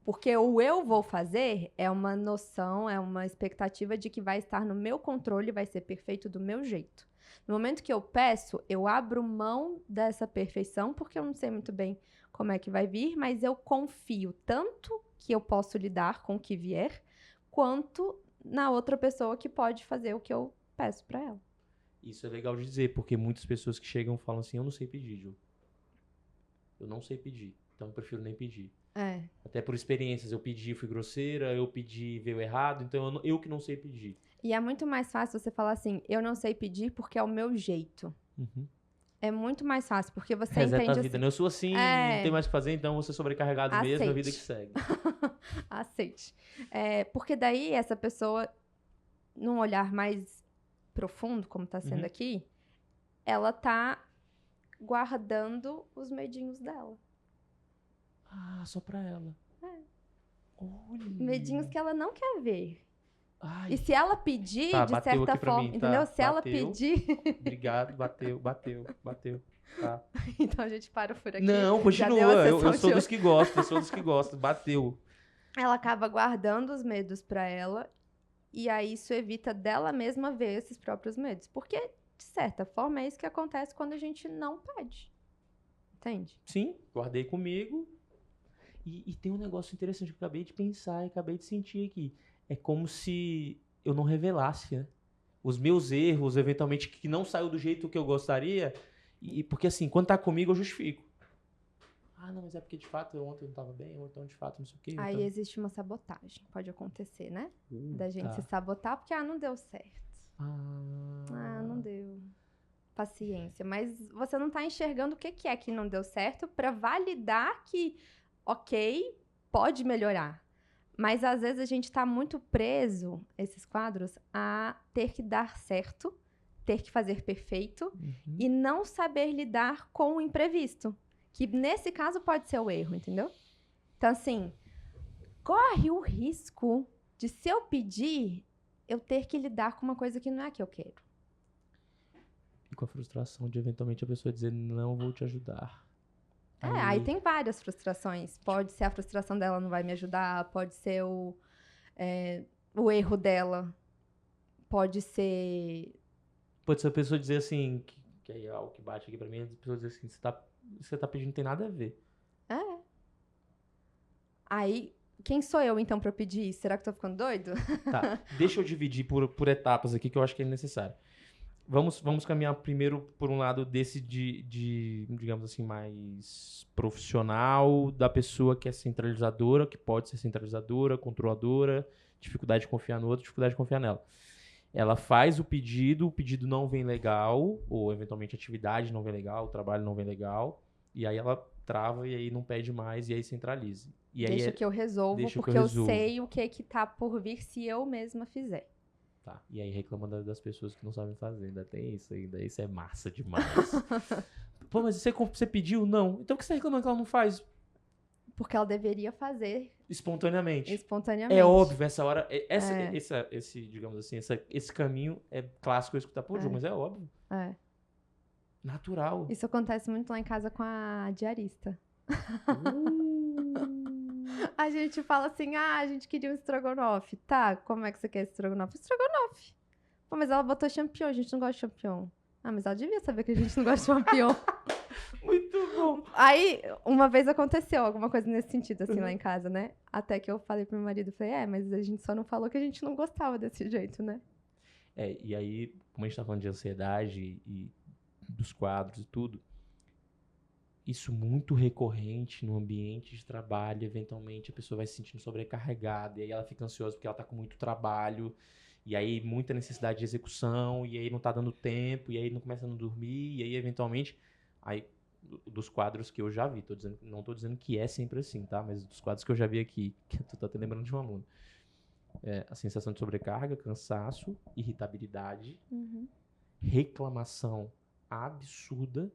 Porque o eu vou fazer é uma noção, é uma expectativa de que vai estar no meu controle, vai ser perfeito do meu jeito. No momento que eu peço, eu abro mão dessa perfeição, porque eu não sei muito bem como é que vai vir, mas eu confio tanto que eu posso lidar com o que vier, quanto na outra pessoa que pode fazer o que eu peço pra ela. Isso é legal de dizer, porque muitas pessoas que chegam falam assim, eu não sei pedir, Ju. Eu não sei pedir, então eu prefiro nem pedir. Até por experiências, eu pedi, fui grosseira, eu pedi, veio errado, então eu que não sei pedir. E é muito mais fácil você falar assim, eu não sei pedir porque é o meu jeito. Uhum. É muito mais fácil, porque você Reseta entende a vida, assim... né? Eu sou assim, não tem mais o que fazer, então vou ser sobrecarregado mesmo, a vida que segue. Aceite. Porque daí essa pessoa, num olhar mais profundo, como tá sendo aqui, ela tá guardando os medinhos dela. Ah, só pra ela. Olha. Medinhos que ela não quer ver. Ai. E se ela pedir, Tá, de bateu certa aqui pra forma, mim, entendeu? tá, Se ela bateu. pedir... Obrigado, bateu. Tá. Então a gente para por aqui. Não, Já deu a continua. sessão Eu sou de dos que gostam, bateu. Ela acaba guardando os medos pra ela, e aí isso evita dela mesma ver esses próprios medos. Porque, de certa forma, é isso que acontece quando a gente não pede. Entende? Sim, guardei comigo. E tem um negócio interessante que eu acabei de pensar e acabei de sentir aqui. É como se eu não revelasse, né? Os meus erros, eventualmente, que não saiu do jeito que eu gostaria. Porque assim, quando tá comigo, eu justifico. Ah, não, mas é porque de fato ontem eu não tava bem, ou então de fato não sei o quê. Aí então... existe uma sabotagem. Pode acontecer, né? Da gente se sabotar porque, não deu certo. Não deu. Paciência. Mas você não tá enxergando o que é que não deu certo pra validar que, ok, pode melhorar. Mas às vezes a gente tá muito preso, esses quadros, a ter que dar certo, ter que fazer perfeito e não saber lidar com o imprevisto. Que nesse caso pode ser o erro, entendeu? Então, assim, corre o risco de, se eu pedir, eu ter que lidar com uma coisa que não é a que eu quero. E com a frustração de eventualmente a pessoa dizer, não vou te ajudar. Aí tem várias frustrações. Pode ser a frustração dela não vai me ajudar, pode ser o erro dela, pode ser... Pode ser a pessoa dizer assim, que aí é algo que bate aqui pra mim, a pessoa dizer assim, você tá pedindo não tem nada a ver. Aí, quem sou eu então pra pedir isso? Será que eu tô ficando doido? Tá, deixa eu dividir por etapas aqui que eu acho que é necessário. Vamos caminhar primeiro por um lado desse digamos assim, mais profissional, da pessoa que é centralizadora, que pode ser centralizadora, controladora, dificuldade de confiar no outro, dificuldade de confiar nela. Ela faz o pedido não vem legal, ou eventualmente a atividade não vem legal, o trabalho não vem legal, e aí ela trava e aí não pede mais, e aí centraliza. E aí Deixa que eu resolvo, porque eu sei o que tá por vir se eu mesma fizer. Tá, e aí reclama das pessoas que não sabem fazer, ainda tem isso ainda, isso é massa demais. Pô, mas você pediu? Não. Então por que você reclama que ela não faz? Porque ela deveria fazer Espontaneamente. espontaneamente. É óbvio, essa hora, digamos assim, esse caminho é clássico eu escutar, pô, Ju, mas é óbvio. É. Natural. Isso acontece muito lá em casa com a diarista. A gente fala assim, a gente queria um estrogonofe. Tá, como é que você quer esse estrogonofe? Estrogonofe. Pô, mas ela botou champignon, a gente não gosta de champignon. Ah, mas ela devia saber que a gente não gosta de champignon. Muito bom. Aí, uma vez aconteceu alguma coisa nesse sentido, assim, lá em casa, né? Até que eu falei pro meu marido, falei, mas a gente só não falou que a gente não gostava desse jeito, né? E aí, como a gente tá falando de ansiedade e dos quadros e tudo, isso muito recorrente no ambiente de trabalho, eventualmente a pessoa vai se sentindo sobrecarregada, e aí ela fica ansiosa porque ela tá com muito trabalho, e aí muita necessidade de execução, e aí não tá dando tempo, e aí não começa a não dormir, e aí eventualmente, aí dos quadros que eu já vi, não tô dizendo que é sempre assim, tá? Mas dos quadros que eu já vi aqui, que tu tá até lembrando de um aluno, a sensação de sobrecarga, cansaço, irritabilidade, reclamação absurda,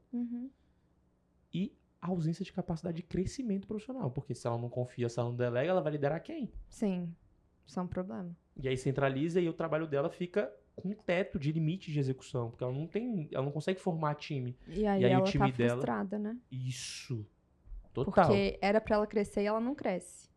e a ausência de capacidade de crescimento profissional. Porque se ela não confia, se ela não delega, ela vai liderar quem? Sim, isso é um problema. E aí centraliza e o trabalho dela fica com um teto de limite de execução. Porque ela não consegue formar time. E aí ela o time tá frustrada, né? Isso. Total. Porque era pra ela crescer e ela não cresce.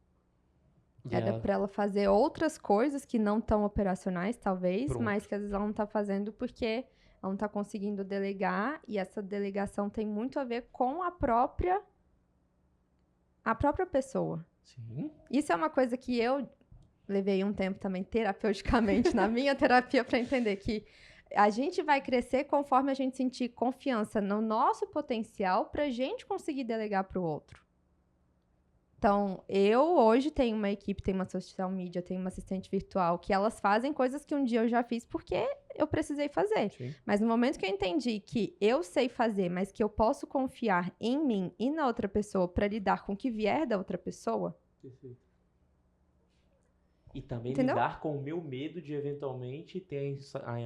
Era pra ela fazer outras coisas que não estão operacionais, talvez, mas que às vezes ela não tá fazendo porque ela não tá conseguindo delegar, e essa delegação tem muito a ver com a própria pessoa. Sim. Isso é uma coisa que eu levei um tempo também terapeuticamente na minha terapia para entender que a gente vai crescer conforme a gente sentir confiança no nosso potencial pra gente conseguir delegar pro outro. Então, eu hoje tenho uma equipe, tenho uma social media, tenho uma assistente virtual, que elas fazem coisas que um dia eu já fiz porque eu precisei fazer. Sim. Mas no momento que eu entendi que eu sei fazer, mas que eu posso confiar em mim e na outra pessoa para lidar com o que vier da outra pessoa... Perfeito. E também Entendeu? lidar com o meu medo de eventualmente ter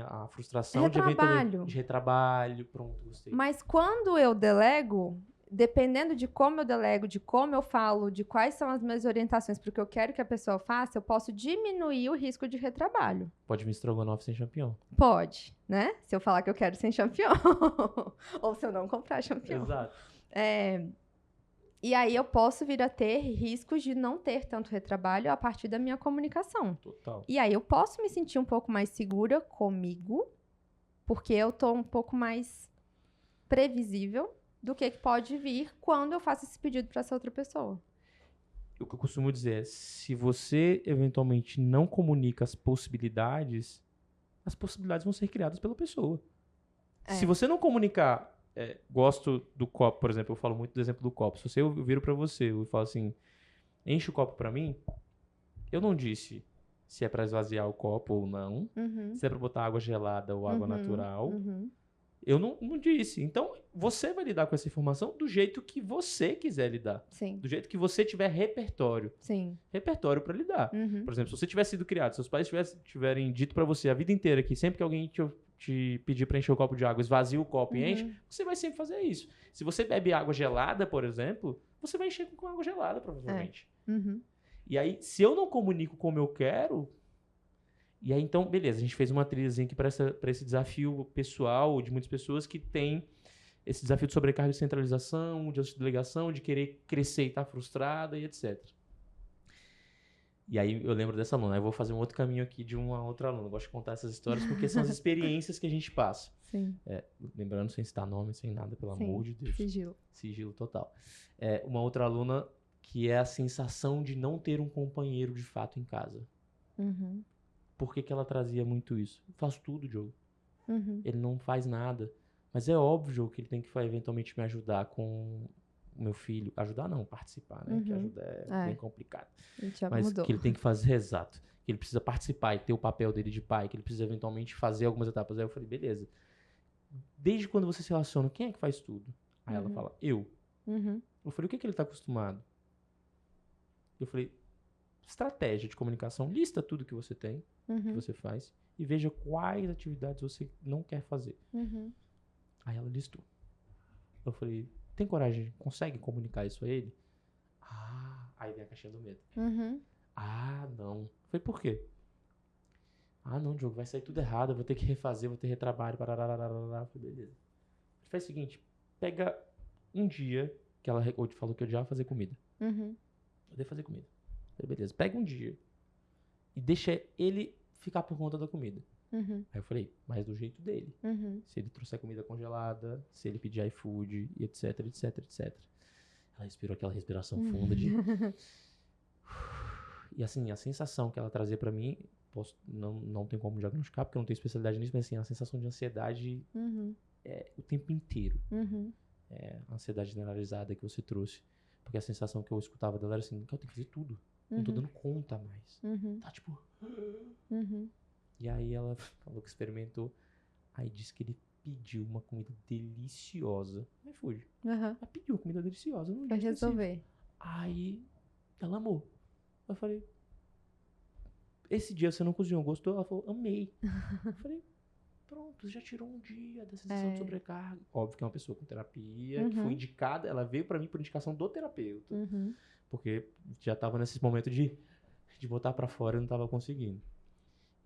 a frustração de retrabalho. Pronto, gostei. Mas quando eu delego... Dependendo de como eu delego, de como eu falo, de quais são as minhas orientações para o que eu quero que a pessoa faça, eu posso diminuir o risco de retrabalho. Pode vir estrogonofe sem champignon. Pode, né? Se eu falar que eu quero sem champignon. Ou se eu não comprar champignon. Exato. E aí eu posso vir a ter riscos de não ter tanto retrabalho a partir da minha comunicação. Total. E aí eu posso me sentir um pouco mais segura comigo, porque eu tô um pouco mais previsível do que pode vir quando eu faço esse pedido para essa outra pessoa. O que eu costumo dizer é, se você eventualmente não comunica as possibilidades vão ser criadas pela pessoa. Se você não comunicar, gosto do copo, por exemplo, eu falo muito do exemplo do copo. Se eu viro para você e falo assim, enche o copo para mim, eu não disse se é para esvaziar o copo ou não, se é para botar água gelada ou água natural. Eu não disse. Então, você vai lidar com essa informação do jeito que você quiser lidar. Sim. Do jeito que você tiver repertório. Sim. Repertório pra lidar. Uhum. Por exemplo, se você tivesse sido criado, seus pais tiverem dito pra você a vida inteira que sempre que alguém te pedir pra encher o copo de água, esvazia o copo e enche, você vai sempre fazer isso. Se você bebe água gelada, por exemplo, você vai encher com água gelada, provavelmente. Uhum. E aí, se eu não comunico como eu quero... E aí, então, beleza, a gente fez uma trilhazinha aqui para esse desafio pessoal de muitas pessoas que tem esse desafio de sobrecarga de centralização, de autodelegação, de querer crescer e estar frustrada e etc. E aí eu lembro dessa aluna. Eu vou fazer um outro caminho aqui de uma outra aluna. Eu gosto de contar essas histórias porque são as experiências que a gente passa. Sim. Lembrando, sem citar nome, sem nada, pelo Sim. amor de Deus. Sigilo. Sigilo total. Uma outra aluna que é a sensação de não ter um companheiro de fato em casa. Uhum. Por que ela trazia muito isso? Eu faço tudo, Diogo. Uhum. Ele não faz nada. Mas é óbvio que ele tem que eventualmente me ajudar com o meu filho. Ajudar não, participar, né? Que ajuda é bem complicado. Mas mudou. que ele tem que fazer, exato. Que ele precisa participar e ter o papel dele de pai. Que ele precisa eventualmente fazer algumas etapas. Aí eu falei, beleza. Desde quando você se relaciona, quem é que faz tudo? Aí ela fala, eu. Uhum. Eu falei, o que ele tá acostumado? Eu falei, estratégia de comunicação. Lista tudo que você tem. Que você faz e veja quais atividades você não quer fazer. Uhum. Aí ela listou. Eu falei, tem coragem? Consegue comunicar isso a ele? Aí vem a caixinha do medo. Uhum. Não. Eu falei, por quê? Não, Diogo, vai sair tudo errado, eu vou ter que refazer, vou ter retrabalho, pararararará. Eu falei, beleza. Faz o seguinte, pega um dia que ela falou que eu odiava fazer comida. Uhum. Eu odeio fazer comida. Eu falei, beleza, pega um dia e deixa ele ficar por conta da comida. Uhum. Aí eu falei, mas do jeito dele. Uhum. Se ele trouxer comida congelada, se ele pedir iFood, e etc, etc, etc. Ela respirou aquela respiração funda de... E assim, a sensação que ela trazia pra mim, não tem como diagnosticar, porque eu não tenho especialidade nisso, mas assim, a sensação de ansiedade o tempo inteiro. A ansiedade generalizada que você trouxe. Porque a sensação que eu escutava dela era assim, que eu tenho que fazer tudo. Não tô dando conta mais. Tá tipo... E aí ela falou que experimentou. Aí disse que ele pediu uma comida deliciosa. No iFood. Ela pediu uma comida deliciosa. Pra resolver. Aí ela amou. Eu falei, esse dia você não cozinhou, gostou? Ela falou, amei. Eu falei, pronto, você já tirou um dia dessa sensação de sobrecarga. Óbvio que é uma pessoa com terapia, que foi indicada, ela veio pra mim por indicação do terapeuta. Porque já tava nesse momento de botar pra fora e não tava conseguindo.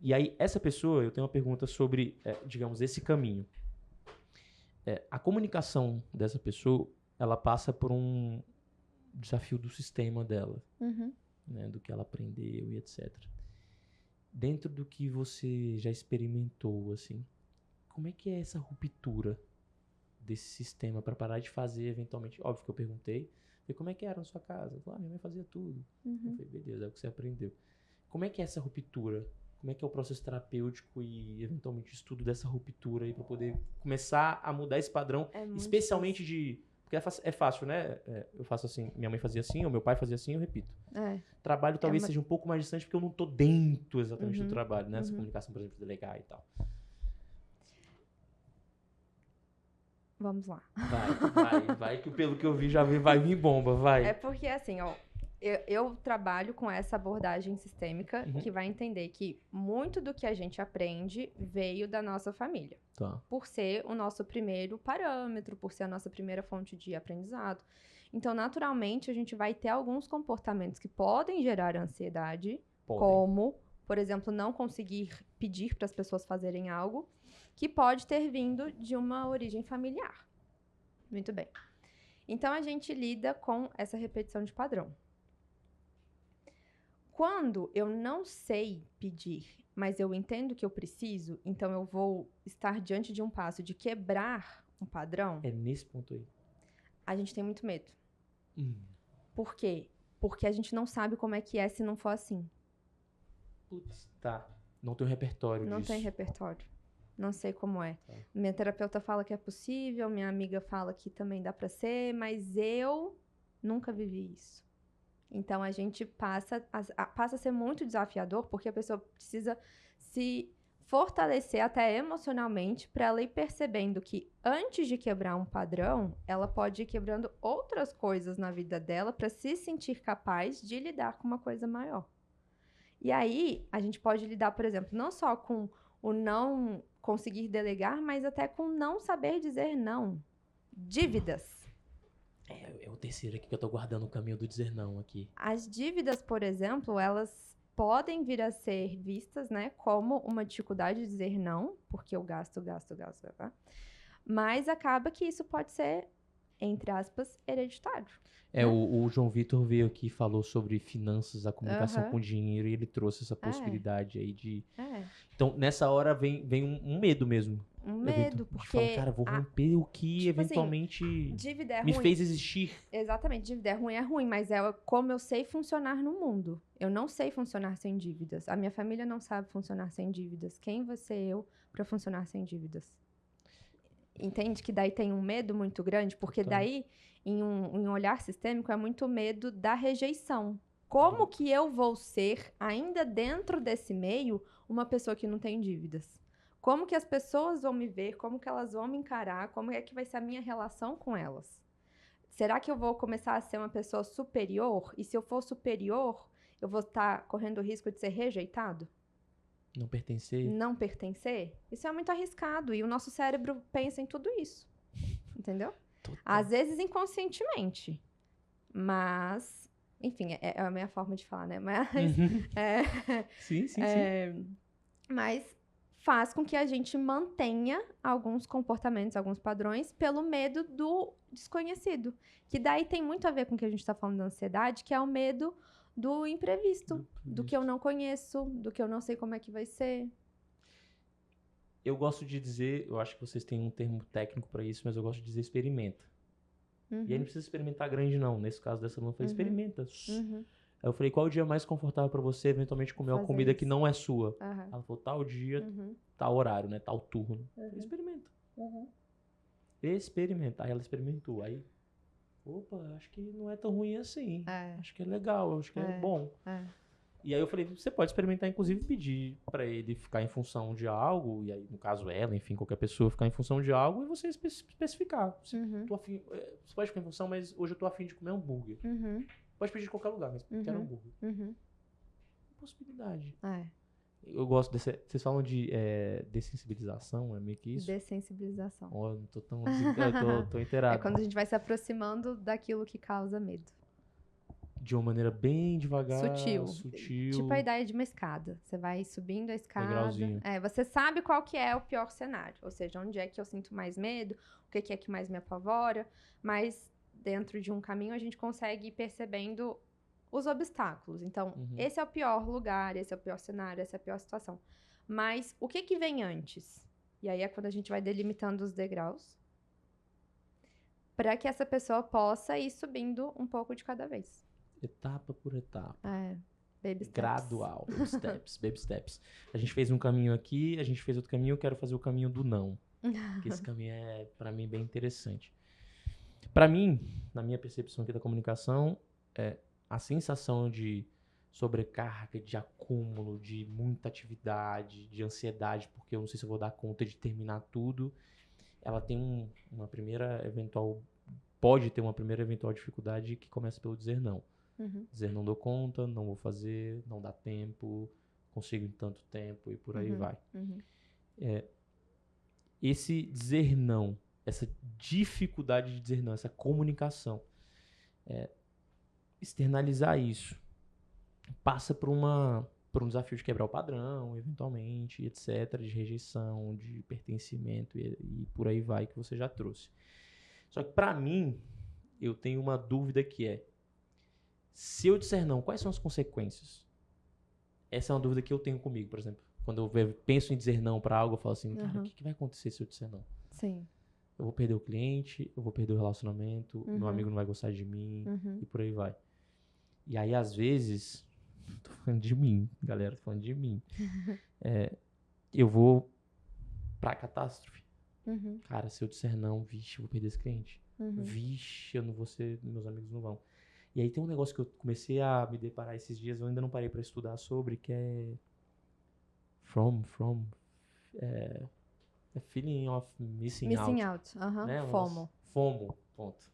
E aí, essa pessoa, eu tenho uma pergunta sobre, digamos, esse caminho. A comunicação dessa pessoa, ela passa por um desafio do sistema dela, né, do que ela aprendeu e etc. Dentro do que você já experimentou, assim, como é que é essa ruptura desse sistema para parar de fazer, eventualmente? Óbvio que eu perguntei, como é que era na sua casa? Minha mãe fazia tudo. Eu falei, beleza, é o que você aprendeu. Como é que é essa ruptura? Como é que é o processo terapêutico e, eventualmente, o estudo dessa ruptura aí para poder começar a mudar esse padrão, especialmente difícil. Porque é fácil, né? Eu faço assim, minha mãe fazia assim, ou meu pai fazia assim, eu repito. Trabalho talvez seja um pouco mais distante porque eu não tô dentro exatamente do trabalho, né? Essa comunicação, por exemplo, delegar e tal. Vamos lá. Vai, que pelo que eu vi já vai vir bomba, vai. É porque assim, ó, eu trabalho com essa abordagem sistêmica que vai entender que muito do que a gente aprende veio da nossa família. Tá. Por ser o nosso primeiro parâmetro, por ser a nossa primeira fonte de aprendizado. Então, naturalmente, a gente vai ter alguns comportamentos que podem gerar ansiedade, como, por exemplo, não conseguir pedir para as pessoas fazerem algo, que pode ter vindo de uma origem familiar. Muito bem. Então, a gente lida com essa repetição de padrão. Quando eu não sei pedir, mas eu entendo que eu preciso, então eu vou estar diante de um passo de quebrar um padrão. É nesse ponto aí. A gente tem muito medo. Por quê? Porque a gente não sabe como é que é se não for assim. Putz, tá. Não tem repertório disso. Não tem repertório. Não sei como é. Tá. Minha terapeuta fala que é possível, minha amiga fala que também dá pra ser, mas eu nunca vivi isso. Então, a gente passa a ser muito desafiador, porque a pessoa precisa se fortalecer até emocionalmente para ela ir percebendo que antes de quebrar um padrão, ela pode ir quebrando outras coisas na vida dela para se sentir capaz de lidar com uma coisa maior. E aí, a gente pode lidar, por exemplo, não só com o não conseguir delegar, mas até com não saber dizer não. Dívidas. É o terceiro aqui que eu tô guardando o caminho do dizer não aqui. As dívidas, por exemplo, elas podem vir a ser vistas, né, como uma dificuldade de dizer não, porque eu gasto, tá? Mas acaba que isso pode ser, entre aspas, hereditário. É, o João Vitor veio aqui e falou sobre finanças, a comunicação Aham. com dinheiro, e ele trouxe essa possibilidade aí de... É, Então, nessa hora vem um medo mesmo. um Evento- medo, de falar, porque cara, vou romper o que tipo assim, eventualmente dívida é me ruim. fez existir. Exatamente, dívida é ruim, mas é como eu sei funcionar no mundo. Eu não sei funcionar sem dívidas. A minha família não sabe funcionar sem dívidas. Quem vou ser eu para funcionar sem dívidas? Entende que daí tem um medo muito grande? Porque Total. daí, em um olhar sistêmico, é muito medo da rejeição. Como que eu vou ser, ainda dentro desse meio, uma pessoa que não tem dívidas? Como que as pessoas vão me ver? Como que elas vão me encarar? Como é que vai ser a minha relação com elas? Será que eu vou começar a ser uma pessoa superior? E se eu for superior, eu vou estar correndo o risco de ser rejeitado? Não pertencer. Não pertencer? Isso é muito arriscado. E o nosso cérebro pensa em tudo isso. Entendeu? Total. Às vezes inconscientemente. Mas, enfim, é a minha forma de falar, né? Mas, Uhum. é, Sim, sim, sim. mas faz com que a gente mantenha alguns comportamentos, alguns padrões, pelo medo do desconhecido. Que daí tem muito a ver com o que a gente está falando da ansiedade, que é o medo do imprevisto, do que eu não conheço, do que eu não sei como é que vai ser. Eu gosto de dizer, eu acho que vocês têm um termo técnico pra isso, mas eu gosto de dizer experimenta. E aí não precisa experimentar grande não. Nesse caso dessa aluna, eu falei, experimenta. Uhum. Aí eu falei, qual o dia mais confortável pra você eventualmente comer uma Fazer comida que isso. não é sua? Aham. Ela falou, tal dia, Uhum. tal horário, né? Tal turno. Eu falei, experimenta. Uhum. Experimenta. Aí ela experimentou. Aí, opa, acho que não é tão ruim assim. É. Acho que é legal, acho que é bom. É. E aí eu falei, você pode experimentar, inclusive, pedir pra ele ficar em função de algo, e aí, no caso, ela, enfim, qualquer pessoa ficar em função de algo, e você especificar. Você, Uhum. você pode ficar em função, mas hoje eu tô afim de comer hambúrguer. Uhum. Pode pedir de qualquer lugar, mas quero hambúrguer. Uhum. Possibilidade. É. Eu gosto desse... Vocês falam de dessensibilização, é meio que isso? Dessensibilização. Ó, não tô tão... eu tô inteirado. É quando a gente vai se aproximando daquilo que causa medo. De uma maneira bem devagar, Sutil. sutil. Tipo a ideia de uma escada. Você vai subindo a escada. Degrauzinho. Você sabe qual que é o pior cenário. Ou seja, onde é que eu sinto mais medo, o que é que mais me apavora. Mas dentro de um caminho a gente consegue ir percebendo os obstáculos. Então, esse é o pior lugar, esse é o pior cenário, essa é a pior situação. Mas o que vem antes? E aí é quando a gente vai delimitando os degraus para que essa pessoa possa ir subindo um pouco de cada vez. Etapa por etapa. Baby steps. Gradual. Baby steps, baby steps. A gente fez um caminho aqui, a gente fez outro caminho, eu quero fazer o caminho do não. Porque esse caminho é, pra mim, bem interessante. Pra mim, na minha percepção aqui da comunicação, a sensação de sobrecarga, de acúmulo, de muita atividade, de ansiedade, porque eu não sei se eu vou dar conta de terminar tudo, ela tem uma primeira eventual... Pode ter uma primeira eventual dificuldade que começa pelo dizer não. Dizer não dou conta, não vou fazer, não dá tempo, consigo em tanto tempo e por aí vai. Esse dizer não, essa dificuldade de dizer não, essa comunicação, externalizar isso, passa por um desafio de quebrar o padrão, eventualmente, etc., de rejeição, de pertencimento e por aí vai que você já trouxe. Só que pra mim, eu tenho uma dúvida que é, se eu disser não, quais são as consequências? Essa é uma dúvida que eu tenho comigo, por exemplo. Quando eu penso em dizer não pra algo, eu falo assim, cara, o que vai acontecer se eu disser não? Sim. Eu vou perder o cliente, eu vou perder o relacionamento, meu amigo não vai gostar de mim, e por aí vai. E aí, às vezes, tô falando de mim, galera, tô falando de mim. Eu vou pra catástrofe. Cara, se eu disser não, vixe, eu vou perder esse cliente. Vixe, eu não vou ser, meus amigos não vão. E aí tem um negócio que eu comecei a me deparar esses dias, eu ainda não parei pra estudar sobre, que é from feeling of missing Missing out. out. Aham. Né? FOMO. FOMO, ponto.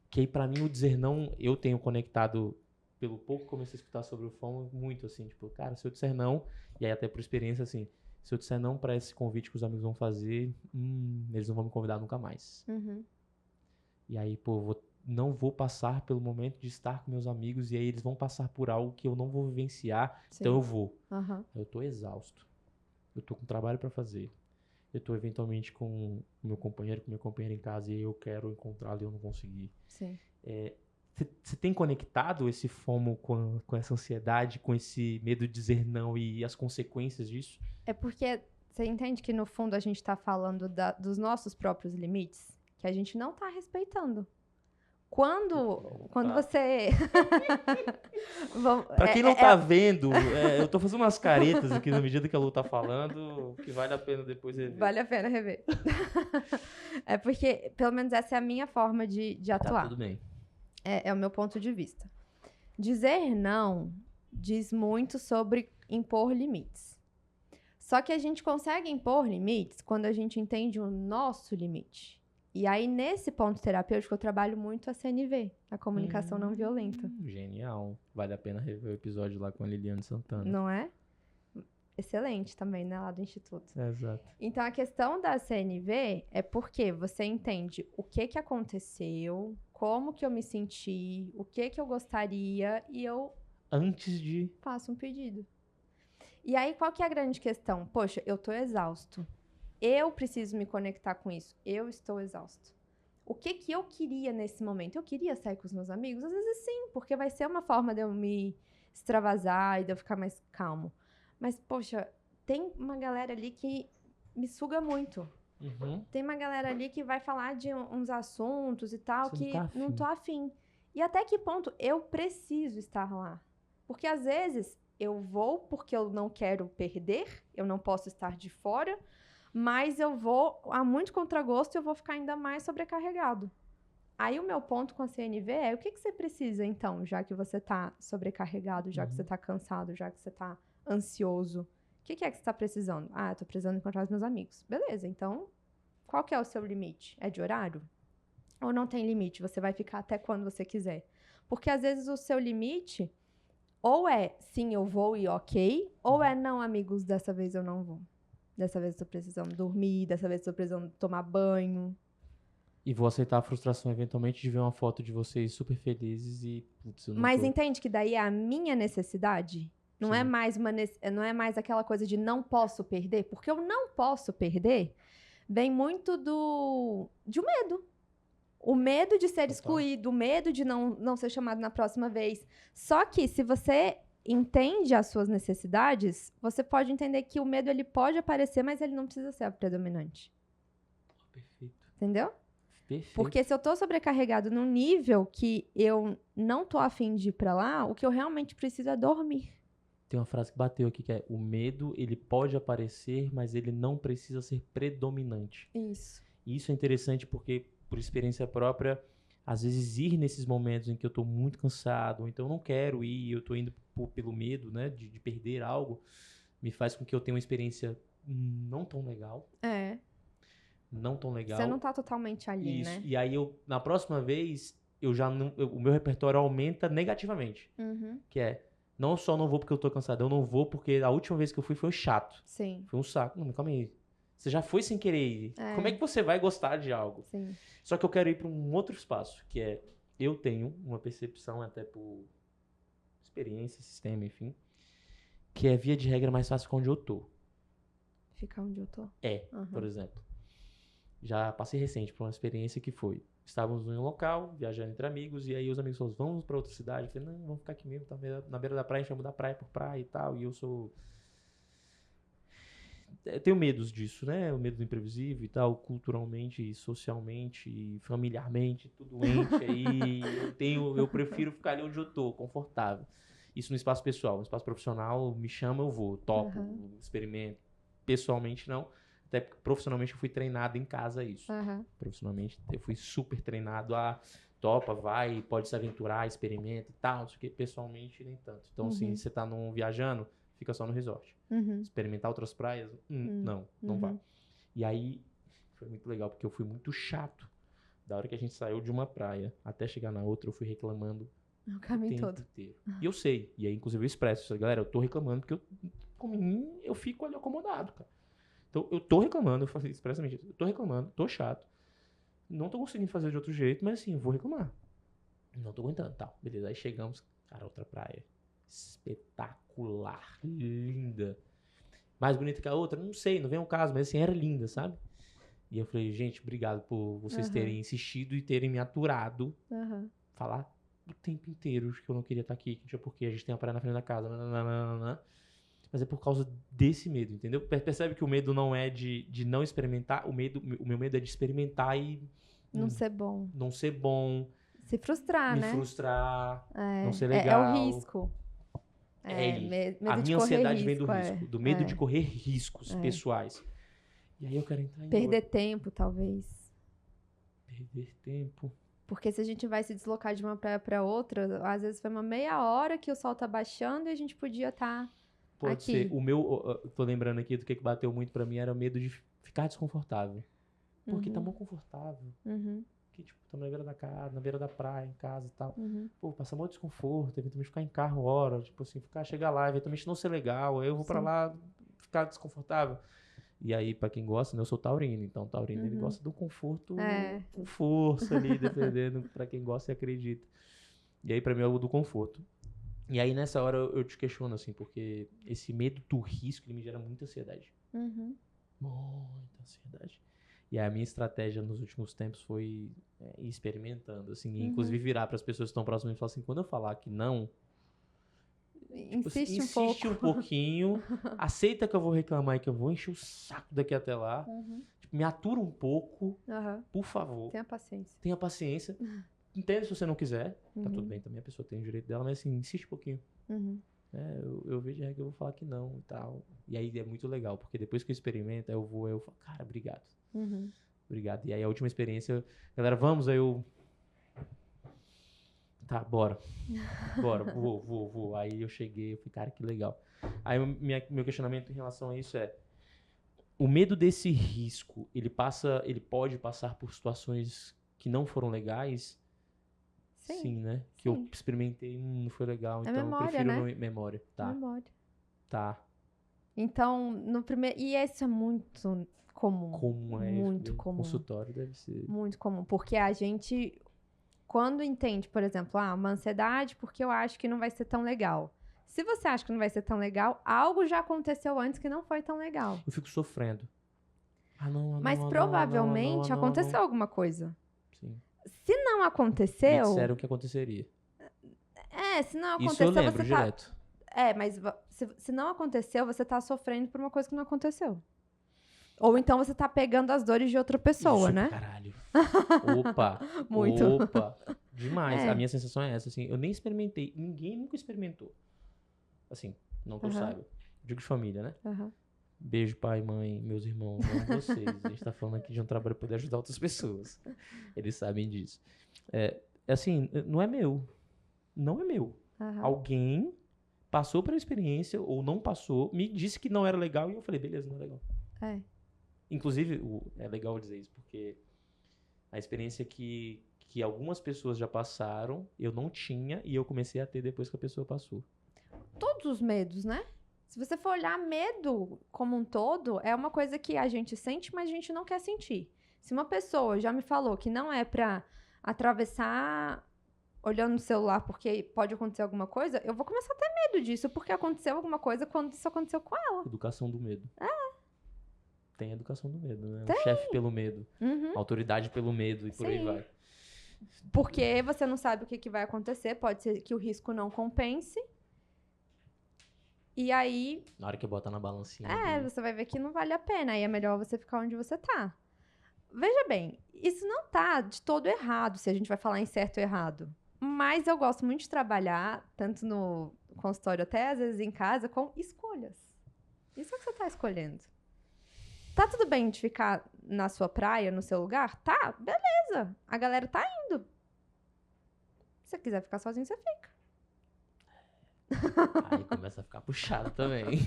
Que aí, pra mim, o dizer não, eu tenho conectado, pelo pouco que comecei a escutar sobre o FOMO, muito assim, tipo, cara, se eu disser não, e aí até por experiência, assim, se eu disser não pra esse convite que os amigos vão fazer, eles não vão me convidar nunca mais. Uhum. E aí, pô, não vou passar pelo momento de estar com meus amigos, e aí eles vão passar por algo que eu não vou vivenciar, Sim. então eu vou. Aham. Eu tô exausto. Eu tô com trabalho pra fazer. Eu tô eventualmente com o meu companheiro, com minha companheira em casa, e eu quero encontrá-lo e eu não consegui. Sim. Você tem conectado esse FOMO com essa ansiedade, com esse medo de dizer não e as consequências disso? É porque você entende que, no fundo, a gente tá falando dos nossos próprios limites, que a gente não tá respeitando. Quando você... Pra quem não tá vendo, eu tô fazendo umas caretas aqui na medida que a Lu tá falando, que vale a pena depois rever. Vale a pena rever. É porque, pelo menos, essa é a minha forma de atuar. Tá, tudo bem. É o meu ponto de vista. Dizer não diz muito sobre impor limites. Só que a gente consegue impor limites quando a gente entende o nosso limite. E aí, nesse ponto terapêutico, eu trabalho muito a CNV, a comunicação não violenta. Genial. Vale a pena rever o episódio lá com a Liliane Santana. Não é? Excelente também, né? Lá do Instituto. Exato. Então, a questão da CNV é porque você entende o que aconteceu, como que eu me senti, o que eu gostaria, e eu Antes de... faço um pedido. E aí, qual que é a grande questão? Poxa, eu tô exausto. Eu preciso me conectar com isso. Eu estou exausto. O que eu queria nesse momento? Eu queria sair com os meus amigos? Às vezes sim, porque vai ser uma forma de eu me extravasar e de eu ficar mais calmo. Mas, poxa, tem uma galera ali que me suga muito. Uhum. Tem uma galera ali que vai falar de uns assuntos e tal, Você que não tá não afim. tô afim. E até que ponto eu preciso estar lá? Porque às vezes eu vou porque eu não quero perder, eu não posso estar de fora, mas eu vou a muito contragosto e eu vou ficar ainda mais sobrecarregado. Aí o meu ponto com a CNV é, o que você precisa então, já que você tá sobrecarregado, já que você tá cansado, já que você tá ansioso? O que é que você tá precisando? Ah, eu tô precisando encontrar os meus amigos. Beleza, então, qual que é o seu limite? É de horário? Ou não tem limite? Você vai ficar até quando você quiser? Porque às vezes o seu limite ou é sim, eu vou e ok, ou é não, amigos, dessa vez eu não vou. Dessa vez eu tô precisando dormir, dessa vez eu tô precisando tomar banho. E vou aceitar a frustração eventualmente de ver uma foto de vocês super felizes e... Putz, eu não Mas tô. entende que daí é a mina necessidade? Não Sim. é mais não é mais aquela coisa de não posso perder, porque eu não posso perder vem muito de um medo. O medo de ser Total. excluído, o medo de não ser chamado na próxima vez. Só que se você entende as suas necessidades, você pode entender que o medo ele pode aparecer, mas ele não precisa ser a predominante. Perfeito. Entendeu? Perfeito. Porque se eu tô sobrecarregado num nível que eu não tô afim de ir pra lá, o que eu realmente preciso é dormir. Tem uma frase que bateu aqui que é: o medo, ele pode aparecer, mas ele não precisa ser predominante. Isso. E isso é interessante porque, por experiência própria, às vezes ir nesses momentos em que eu tô muito cansado, ou então eu não quero ir, eu tô indo pelo medo, né, de perder algo, me faz com que eu tenha uma experiência não tão legal. É. Não tão legal. Você não tá totalmente ali, Isso. né? E aí, na próxima vez, eu já não, o meu repertório aumenta negativamente. Uhum. Que é, não só não vou porque eu tô cansado, eu não vou porque a última vez que eu fui foi chato. Sim. Foi um saco. Não, calma aí. Você já foi sem querer ir. É. Como é que você vai gostar de algo? Sim. Só que eu quero ir para um outro espaço, que é, eu tenho uma percepção, até por experiência, sistema, enfim, que é via de regra mais fácil ficar onde eu tô. Ficar onde eu tô. Por exemplo. Já passei recente por uma experiência que foi, estávamos em um local, viajando entre amigos, e aí os amigos falaram, vamos para outra cidade. Eu falei, não, vamos ficar aqui mesmo, tá na beira da praia, a gente vai mudar praia por praia e tal, e eu tenho medos disso, né? O medo do imprevisível e tal, culturalmente, socialmente, familiarmente, tudo ente aí. Eu prefiro ficar ali onde eu tô, confortável. Isso no espaço pessoal. No espaço profissional, me chama, eu vou, topo, experimento. Pessoalmente, não. Até porque profissionalmente eu fui treinado em casa a isso. Profissionalmente eu fui super treinado a topa, vai, pode se aventurar, experimenta e tal. Não sei o que. Pessoalmente, nem tanto. Então, assim, você tá viajando, fica só no resort. Uhum. Experimentar outras praias, não vai. Uhum. E aí, foi muito legal, porque eu fui muito chato. Da hora que a gente saiu de uma praia até chegar na outra, eu fui reclamando O o caminho tempo todo. inteiro. E eu sei, e aí inclusive eu expresso isso. Galera, eu tô reclamando porque eu fico ali acomodado, cara. Então eu tô reclamando, eu falei expressamente isso. Eu tô reclamando, tô chato. Não tô conseguindo fazer de outro jeito, mas assim, eu vou reclamar. Não tô aguentando, tal. Beleza, aí chegamos, cara, outra praia. Espetacular, linda. Mais bonita que a outra? Não sei, não vem ao caso, mas assim, era linda, sabe? E eu falei, gente, obrigado por vocês terem insistido e terem me aturado. Falar o tempo inteiro que eu não queria estar aqui, que não tinha porquê, a gente tem a praia na frente da casa, nananana. Mas é por causa desse medo, entendeu? Percebe que o medo não é de não experimentar, o meu medo é de experimentar e Não ser bom. não ser bom, Se frustrar, me né? frustrar, É, não ser é legal. o risco. A Medo de minha correr ansiedade vem do risco, risco, do medo de correr riscos pessoais. E aí eu quero entrar em Perder tempo, talvez. Perder tempo. Porque se a gente vai se deslocar de uma praia pra outra, às vezes foi uma meia hora que o sol tá baixando e a gente podia estar Pode aqui. ser. O meu, tô lembrando aqui do que bateu muito pra mim, era o medo de ficar desconfortável. Porque tá muito confortável. Que, tipo, tá na beira da casa, na beira da praia, em casa e tal. Pô, passa muito desconforto, eventualmente ficar em carro hora, tipo assim, chegar lá, eventualmente não ser legal, aí eu vou pra lá, ficar desconfortável. E aí, pra quem gosta, né, eu sou taurino, então taurino ele gosta do conforto com força ali, dependendo pra quem gosta e acredita. E aí, pra mim, é o do conforto. E aí, nessa hora, eu te questiono, assim, porque esse medo do risco, ele me gera muita ansiedade. Muita ansiedade. E aí, a minha estratégia nos últimos tempos foi ir experimentando, assim, e inclusive virar para as pessoas que estão próximas e falar assim, quando eu falar que não, tipo, insiste um pouquinho, aceita que eu vou reclamar e que eu vou encher o saco daqui até lá, tipo, me atura um pouco, por favor. Tenha paciência. Tenha paciência. Entenda se você não quiser, tá tudo bem também, a pessoa tem o direito dela, mas assim, insiste um pouquinho. Eu vejo que eu vou falar que não e tal. E aí é muito legal, porque depois que eu experimento, eu falo, cara, obrigado. Obrigado. E aí a última experiência, galera, vamos, aí eu... Tá, bora. Bora, vou. Aí eu cheguei, eu falei, cara, que legal. Aí meu questionamento em relação a isso é, o medo desse risco, ele pode passar por situações que não foram legais? Sim, né? Que eu experimentei, não foi legal, então memória, eu prefiro né? não... Memória, tá. Memória. Tá. Então, no primeiro... E isso é muito comum. Como é? Muito comum. Consultório deve ser. Muito comum, porque a gente... Quando entende, por exemplo, uma ansiedade porque eu acho que não vai ser tão legal. Se você acha que não vai ser tão legal, algo já aconteceu antes que não foi tão legal. Eu fico sofrendo. Mas provavelmente aconteceu alguma coisa. Sim. Se não aconteceu... Me disseram que aconteceria. Se não aconteceu, isso eu lembro você direto. mas se não aconteceu, você tá sofrendo por uma coisa que não aconteceu. Ou então você tá pegando as dores de outra pessoa, isso, né? Caralho. Opa. Muito. Opa. Demais. A minha sensação é essa, assim. Eu nem experimentei. Ninguém nunca experimentou. Assim, não que eu saiba. Digo de família, né? Beijo, pai, mãe, meus irmãos, amo vocês. A gente tá falando aqui de um trabalho pra poder ajudar outras pessoas. Eles sabem disso. Assim, não é meu. Não é meu. Alguém passou pela experiência ou não passou, me disse que não era legal e eu falei, beleza, não é legal. Inclusive, é legal dizer isso, porque a experiência que algumas pessoas já passaram, eu não tinha e eu comecei a ter depois que a pessoa passou. Todos os medos, né? Se você for olhar medo como um todo, é uma coisa que a gente sente, mas a gente não quer sentir. Se uma pessoa já me falou que não é pra atravessar olhando no celular porque pode acontecer alguma coisa, eu vou começar a ter medo disso, porque aconteceu alguma coisa quando isso aconteceu com ela. Educação do medo. Tem educação do medo, né? O chefe pelo medo, autoridade pelo medo e por aí vai. Porque você não sabe o que vai acontecer, pode ser que o risco não compense. E aí... Na hora que bota na balancinha. Você vai ver que não vale a pena. Aí é melhor você ficar onde você tá. Veja bem, isso não tá de todo errado, se a gente vai falar em certo ou errado. Mas eu gosto muito de trabalhar, tanto no consultório até às vezes em casa, com escolhas. Isso é o que você tá escolhendo. Tá tudo bem de ficar na sua praia, no seu lugar? Tá, beleza. A galera tá indo. Se você quiser ficar sozinho, você fica. Aí começa a ficar puxado também.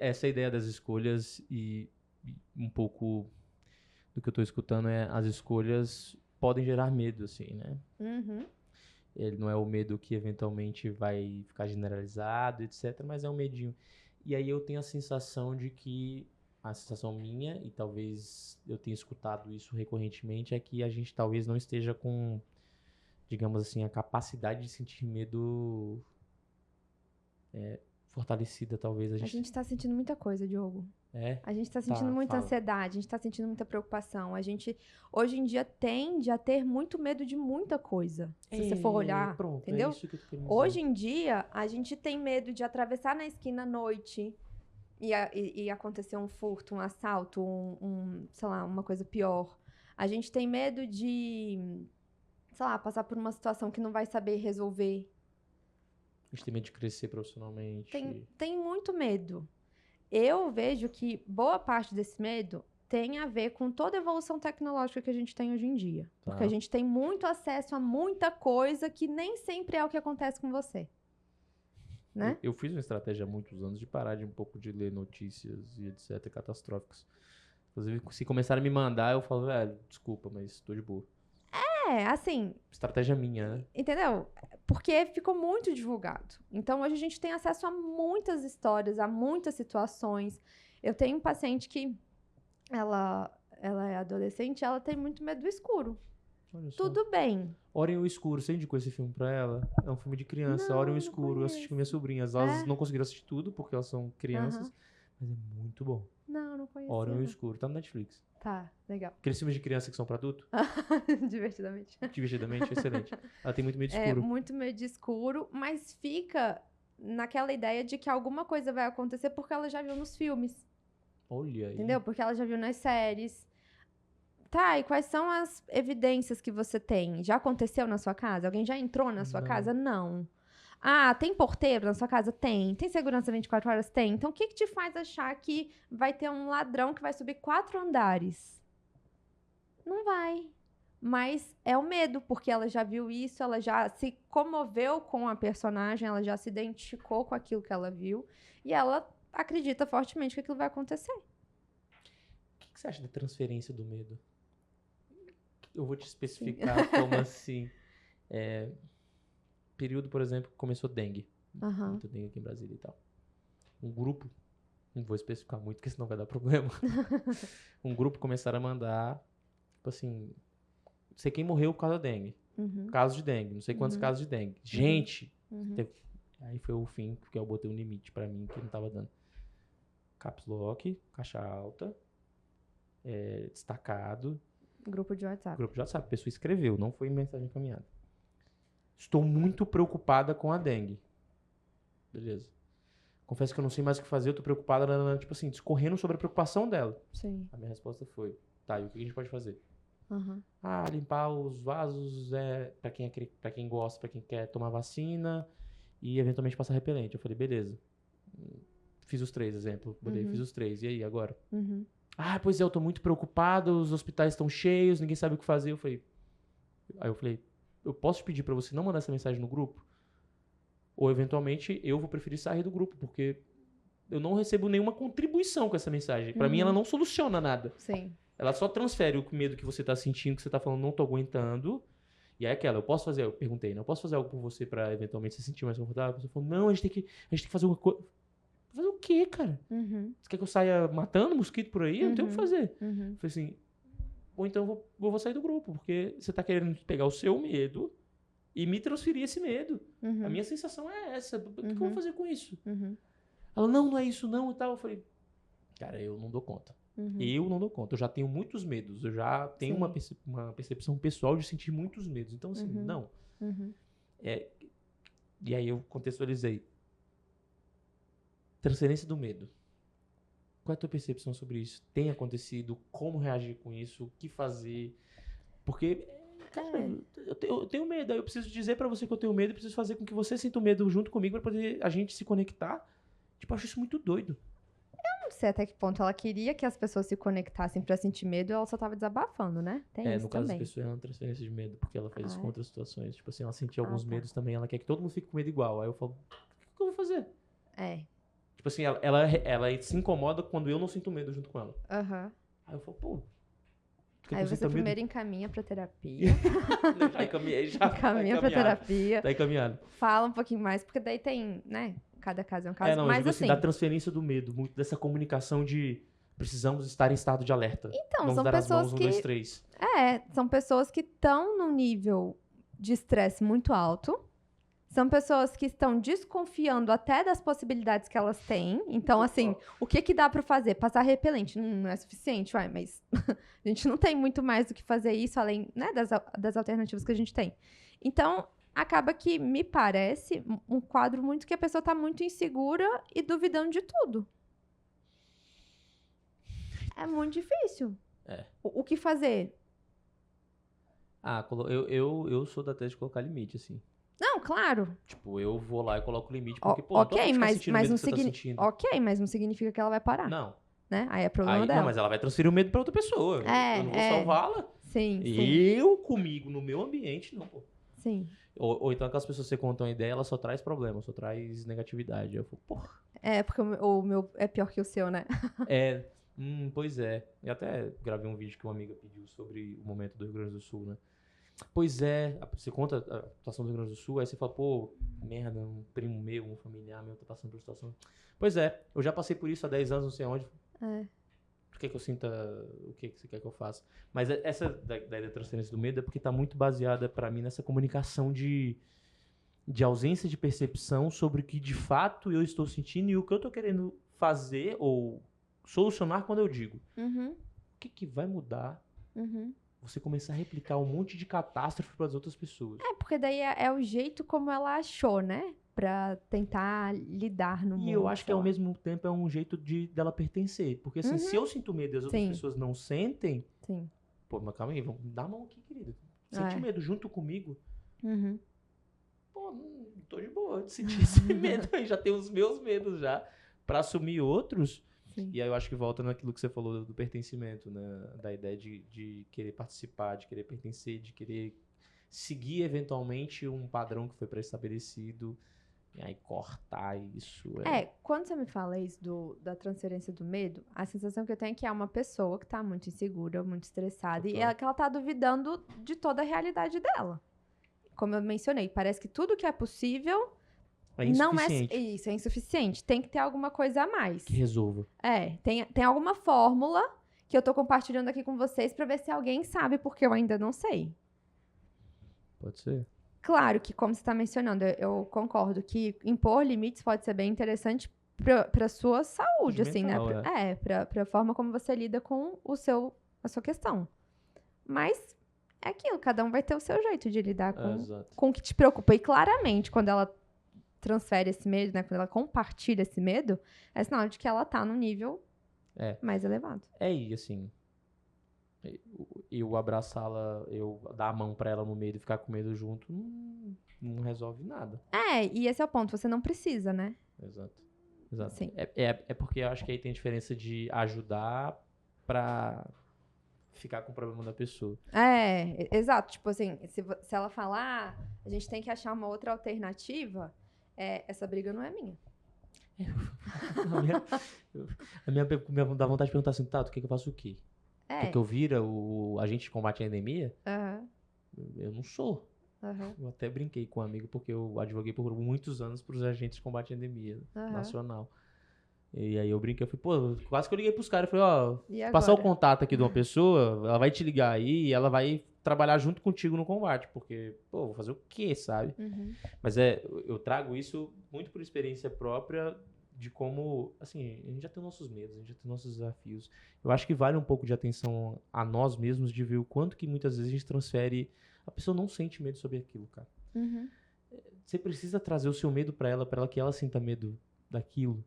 Essa ideia das escolhas e um pouco do que eu tô escutando as escolhas podem gerar medo, assim, né? Uhum. Ele não é o medo que eventualmente vai ficar generalizado, etc., mas é um medinho. E aí eu tenho a sensação de que, a sensação minha, e talvez eu tenha escutado isso recorrentemente, é que a gente talvez não esteja com, digamos assim, a capacidade de sentir medo fortalecida, talvez. A gente tá sentindo muita coisa, Diogo. É? A gente tá sentindo Tá, muita fala. ansiedade, a gente tá sentindo muita preocupação. A gente, hoje em dia, tende a ter muito medo de muita coisa. Se você for olhar, Pronto, entendeu? é isso que eu tô querendo dizer. Hoje em dia, a gente tem medo de atravessar na esquina à noite e acontecer um furto, um assalto, sei lá, uma coisa pior. A gente tem medo de, sei lá, passar por uma situação que não vai saber resolver. A gente tem medo de crescer profissionalmente. Tem muito medo. Eu vejo que boa parte desse medo tem a ver com toda a evolução tecnológica que a gente tem hoje em dia. Tá. Porque a gente tem muito acesso a muita coisa que nem sempre é o que acontece com você. Né? Eu fiz uma estratégia há muitos anos de parar de um pouco de ler notícias e etc. catastróficas. Inclusive, se começarem a me mandar, eu falo, desculpa, mas tô de boa. Assim, Estratégia minha, né? entendeu? Porque ficou muito divulgado. Então, hoje a gente tem acesso a muitas histórias, a muitas situações. Eu tenho um paciente que ela é adolescente, ela tem muito medo do escuro. Olha só. Tudo bem. Hora em o Escuro, você indicou esse filme pra ela? É um filme de criança, Não, Hora em o não Escuro. Eu assisti com conheço. minhas sobrinhas. Elas não conseguiram assistir tudo, porque elas são crianças. Aham. Mas é muito bom. Não conheço. Hora em o Escuro. Tá no Netflix. Tá, legal. Aqueles filmes de criança que são pra adulto? Divertidamente. Divertidamente, excelente. Ela tem muito medo de escuro. Muito medo de escuro, mas fica naquela ideia de que alguma coisa vai acontecer porque ela já viu nos filmes. Olha aí. Entendeu? Porque ela já viu nas séries. Tá, e quais são as evidências que você tem? Já aconteceu na sua casa? Alguém já entrou na sua Não. casa? Não. Ah, tem porteiro na sua casa? Tem. Tem segurança 24 horas? Tem. Então, o que te faz achar que vai ter um ladrão que vai subir 4 andares? Não vai. Mas é o medo, porque ela já viu isso, ela já se comoveu com a personagem, ela já se identificou com aquilo que ela viu, e ela acredita fortemente que aquilo vai acontecer. O que você acha da transferência do medo? Eu vou te especificar como assim. Período, por exemplo, que começou dengue. Aham. Muito dengue aqui em Brasília e tal. Um grupo, não vou especificar muito, porque senão vai dar problema. Um grupo começaram a mandar, tipo assim, não sei quem morreu por causa da dengue. Uhum. Casos de dengue, não sei quantos casos de dengue. Gente! Uhum. Aí foi o fim, porque eu botei um limite pra mim que não tava dando. Caps Lock, caixa alta, destacado. Grupo de WhatsApp. Grupo de WhatsApp, a pessoa escreveu, não foi mensagem encaminhada. Estou muito preocupada com a dengue. Beleza. Confesso que eu não sei mais o que fazer, eu tô preocupada, tipo assim, discorrendo sobre a preocupação dela. Sim. A minha resposta foi, tá, e o que a gente pode fazer? Uhum. Limpar os vasos, pra quem gosta, pra quem quer tomar vacina e eventualmente passar repelente. Eu falei, beleza. Fiz os 3, exemplo. Fiz os 3. E aí, agora? Uhum. Pois é, eu tô muito preocupado, os hospitais estão cheios, ninguém sabe o que fazer. Aí eu falei, eu posso pedir pra você não mandar essa mensagem no grupo? Ou, eventualmente, eu vou preferir sair do grupo, porque eu não recebo nenhuma contribuição com essa mensagem. Pra mim, ela não soluciona nada. Sim. Ela só transfere o medo que você tá sentindo, que você tá falando, não tô aguentando. E aí eu posso fazer, eu perguntei, não posso fazer algo por você pra, eventualmente, se sentir mais confortável? Você falou, não, a gente tem que fazer alguma coisa. Fazer o quê, cara? Uhum. Você quer que eu saia matando mosquito por aí? Eu não tenho o que fazer. Uhum. Eu falei assim, ou então eu vou sair do grupo, porque você tá querendo pegar o seu medo e me transferir esse medo. Uhum. A minha sensação é essa. O que eu vou fazer com isso? Uhum. Ela, não é isso não e tal. Eu falei, cara, eu não dou conta. Uhum. Eu não dou conta. Eu já tenho muitos medos. Eu já tenho uma percepção pessoal de sentir muitos medos. Então, assim, não. Uhum. E aí eu contextualizei. Transferência do medo. Qual é a tua percepção sobre isso? Tem acontecido? Como reagir com isso? O que fazer? Porque, cara, eu tenho medo. Eu preciso dizer pra você que eu tenho medo. Eu preciso fazer com que você sinta o medo junto comigo pra poder a gente se conectar. Tipo, eu acho isso muito doido. sei até que ponto ela queria que as pessoas se conectassem pra sentir medo, ela só tava desabafando, né? Tem isso no caso também. das pessoas é uma transferência de medo, porque ela faz isso com é? outras situações. Tipo assim, ela sentia alguns Tá. medos também, ela quer que todo mundo fique com medo igual. Aí eu falo, o que eu vou fazer? É. Tipo assim, ela se incomoda quando eu não sinto medo junto com ela. Aham. Aí eu falo, pô, tu quer que Aí eu você sinta medo? primeiro encaminha pra terapia. Já encaminhei, já tá Encaminha pra encaminhado. terapia. Tá encaminhado. Fala um pouquinho mais, porque daí tem, né? Cada caso é um caso. Não, eu Mas digo assim, da transferência do medo, muito dessa comunicação de precisamos estar em estado de alerta. então, Vamos são dar as mãos, pessoas 1, que... 2, 3. são pessoas que estão num nível de estresse muito alto. São pessoas que estão desconfiando até das possibilidades que elas têm. Então, assim, o que dá pra fazer? Passar repelente não é suficiente, mas a gente não tem muito mais do que fazer isso, além, né, das alternativas que a gente tem. Então, acaba que me parece um quadro muito que a pessoa tá muito insegura e duvidando de tudo. É muito difícil. O que fazer? Eu sou da tese de colocar limite, assim. Não, claro. Tipo, eu vou lá e coloco limite, porque, pô, não tô Ok, mas mas medo não que você tá sentindo. Ok, mas não significa que ela vai parar. Não. Né? Aí é problema dela. Não, mas ela vai transferir o medo pra outra pessoa. Eu não vou salvá-la. Sim, Eu, comigo, no meu ambiente, não, pô. Sim. Ou então aquelas pessoas que você contam a ideia, ela só traz problema, só traz negatividade. Eu falo, porra. Porque o meu é pior que o seu, né? Pois é. Eu até gravei um vídeo que uma amiga pediu sobre o momento do Rio Grande do Sul, né? Pois é, você conta a situação do Rio Grande do Sul, aí você fala, pô, merda, um primo meu, um familiar meu tá passando por situação. Pois é, eu já passei por isso há 10 anos, não sei onde. Por que eu sinta, o que você quer que eu faça? Mas essa da transferência do medo é porque tá muito baseada pra mim nessa comunicação de ausência de percepção sobre o que de fato eu estou sentindo e o que eu tô querendo fazer ou solucionar quando eu digo. O que vai mudar? Você começar a replicar um monte de catástrofe para as outras pessoas. Porque daí é o jeito como ela achou, né? Pra tentar lidar no mundo. E eu acho que ao mesmo tempo é um jeito dela pertencer. Porque assim, se eu sinto medo e as outras pessoas não sentem... Sim. Pô, mas calma aí, vamos dar a mão aqui, querido. Sente medo junto comigo. Pô, não tô de boa de sentir esse medo aí. Já tenho os meus medos já. Pra assumir outros... Sim. E aí eu acho que volta naquilo que você falou do pertencimento, né? Da ideia de querer participar, de querer pertencer, de querer seguir eventualmente um padrão que foi pré-estabelecido e aí cortar isso. Quando você me fala isso da transferência do medo, a sensação que eu tenho é que é uma pessoa que tá muito insegura, muito estressada, e que ela tá duvidando de toda a realidade dela. Como eu mencionei, parece que tudo que é possível... É insuficiente. Não é isso, é insuficiente. Tem que ter alguma coisa a mais. Que resolva. Tem alguma fórmula que eu tô compartilhando aqui com vocês pra ver se alguém sabe, porque eu ainda não sei. Pode ser. Claro que, como você tá mencionando, eu concordo que impor limites pode ser bem interessante pra sua saúde, assim, né? Pra forma como você lida com a sua questão. Mas é aquilo, cada um vai ter o seu jeito de lidar com o que te preocupa. E claramente, quando ela transfere esse medo, né? Quando ela compartilha esse medo, é sinal de que ela tá num nível mais elevado. E assim, eu abraçá-la, eu dar a mão pra ela no medo e ficar com medo junto, não resolve nada. E esse é o ponto, você não precisa, né? Exato. Exato. Sim. É porque eu acho que aí tem a diferença de ajudar pra ficar com o problema da pessoa. Exato. Tipo assim, se ela falar, a gente tem que achar uma outra alternativa, essa briga não é minha. A minha dá vontade de perguntar assim, Tato, quer que eu faça o quê? Quer que eu vira o agente de combate à endemia? Eu não sou. Eu até brinquei com um amigo, porque eu advoguei por muitos anos para os agentes de combate à endemia nacional. E aí eu brinquei, eu falei, pô, quase que eu liguei pros caras, eu falei, passar o contato aqui de uma pessoa, ela vai te ligar aí e ela vai trabalhar junto contigo no combate, porque, pô, vou fazer o quê, sabe? Mas eu trago isso muito por experiência própria de como, assim, a gente já tem nossos medos, a gente já tem nossos desafios. Eu acho que vale um pouco de atenção a nós mesmos de ver o quanto que muitas vezes a gente transfere, a pessoa não sente medo sobre aquilo, cara. Você precisa trazer o seu medo pra ela que ela sinta medo daquilo.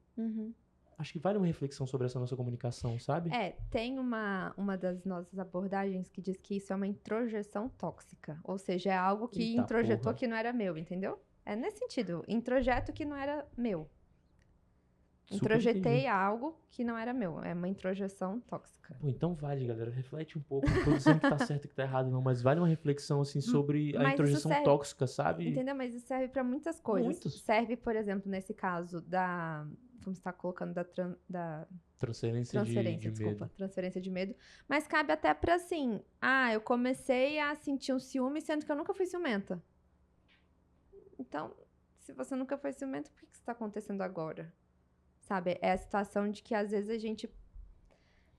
Acho que vale uma reflexão sobre essa nossa comunicação, sabe? Tem uma das nossas abordagens que diz que isso é uma introjeção tóxica. Ou seja, é algo que introjetou que não era meu, entendeu? É nesse sentido, introjeto que não era meu. Introjetei algo que não era meu. É uma introjeção tóxica. Pô, então vale, galera. Reflete um pouco. Não tô dizendo que tá certo e que tá errado, não. Mas vale uma reflexão, assim, sobre a Mas isso introjeção serve- tóxica, sabe? Entendeu? Mas isso serve pra muitas coisas. Muitas. Serve, por exemplo, nesse caso da... Como você tá colocando, da Transferência de desculpa. medo. Transferência de medo. Mas cabe até pra assim... eu comecei a sentir um ciúme, sendo que eu nunca fui ciumenta. Então, se você nunca foi ciumenta, por que isso tá acontecendo agora? Sabe? É a situação de que, às vezes, a gente...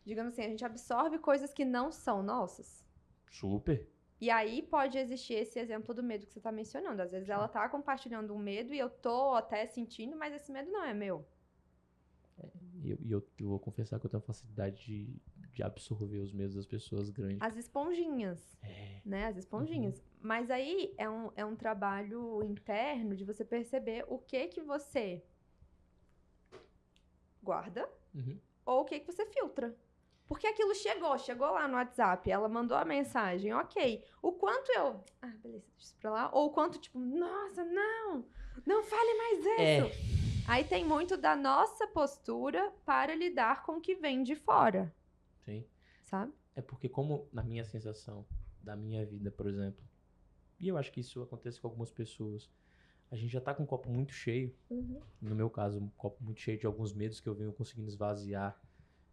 Digamos assim, a gente absorve coisas que não são nossas. Super. E aí pode existir esse exemplo do medo que você tá mencionando. Às vezes ela tá compartilhando um medo e eu tô até sentindo, mas esse medo não é meu. E eu vou confessar que eu tenho facilidade de absorver os medos das pessoas grandes. As esponjinhas, né? As esponjinhas. Mas aí é um trabalho interno de você perceber o que você guarda ou o que você filtra. Porque aquilo chegou lá no WhatsApp, ela mandou a mensagem, ok. O quanto eu... beleza, deixa isso pra lá. Ou o quanto, tipo, nossa, não fale mais isso. Aí tem muito da nossa postura para lidar com o que vem de fora. Sim. Sabe? É porque como, na minha sensação, da minha vida, por exemplo, e eu acho que isso acontece com algumas pessoas, a gente já tá com um copo muito cheio. No meu caso, um copo muito cheio de alguns medos que eu venho conseguindo esvaziar.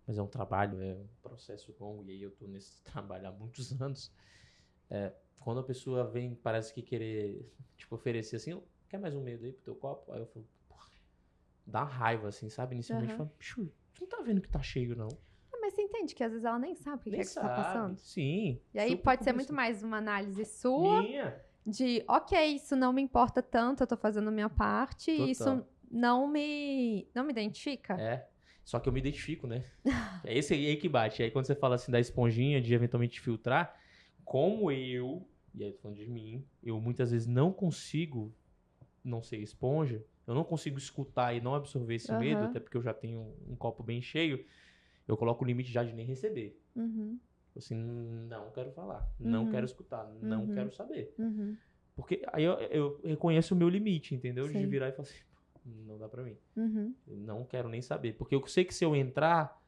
Mas é um trabalho, é um processo longo, e aí eu tô nesse trabalho há muitos anos. Quando a pessoa vem, parece que querer, tipo, oferecer assim, quer mais um medo aí pro teu copo? Aí eu falo, porra, dá raiva, assim, sabe? Inicialmente, eu falo, bicho, tu não tá vendo que tá cheio, não? Mas você entende que às vezes ela nem sabe o que Nem é que você tá sabe, passando? sim. E aí super pode ser compreensível. muito mais uma análise sua Minha. de, ok, isso não me importa tanto, eu tô fazendo a minha parte, e isso Total. não me identifica. Só que eu me identifico, né? É esse aí que bate. Aí quando você fala assim da esponjinha, de eventualmente filtrar, como eu, e aí eu tô falando de mim, eu muitas vezes não consigo não ser esponja, eu não consigo escutar e não absorver esse medo, até porque eu já tenho um copo bem cheio, eu coloco o limite já de nem receber. Assim, não quero falar, não quero escutar, não quero saber. Porque aí eu reconheço o meu limite, entendeu? De Sim. virar e falar assim, não dá pra mim. Eu não quero nem saber. Porque eu sei que se eu entrar,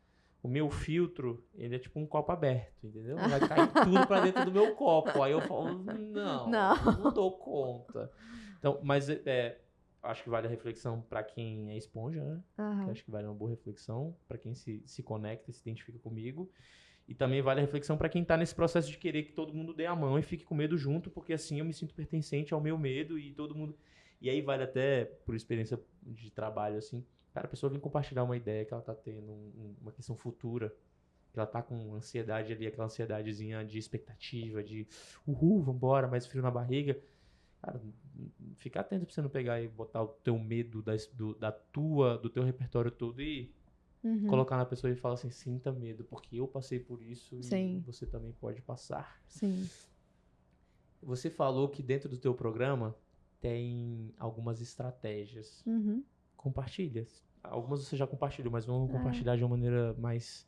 o meu filtro, ele é tipo um copo aberto, entendeu? Vai cair tudo pra dentro do meu copo. Aí eu falo, não dou conta. Então, mas acho que vale a reflexão pra quem é esponja, né? Que acho que vale uma boa reflexão pra quem se conecta, se identifica comigo. E também vale a reflexão pra quem tá nesse processo de querer que todo mundo dê a mão e fique com medo junto, porque assim eu me sinto pertencente ao meu medo e todo mundo... E aí vale até, por experiência de trabalho, assim, cara, a pessoa vem compartilhar uma ideia que ela tá tendo, uma questão futura, que ela tá com ansiedade ali, aquela ansiedadezinha de expectativa, de vambora, mais frio na barriga. Cara, fica atento pra você não pegar e botar o teu medo do teu repertório todo e colocar na pessoa e falar assim, sinta medo, porque eu passei por isso e você também pode passar. Sim. Você falou que dentro do teu programa tem algumas estratégias. Compartilha. Algumas você já compartilhou, mas vamos compartilhar de uma maneira mais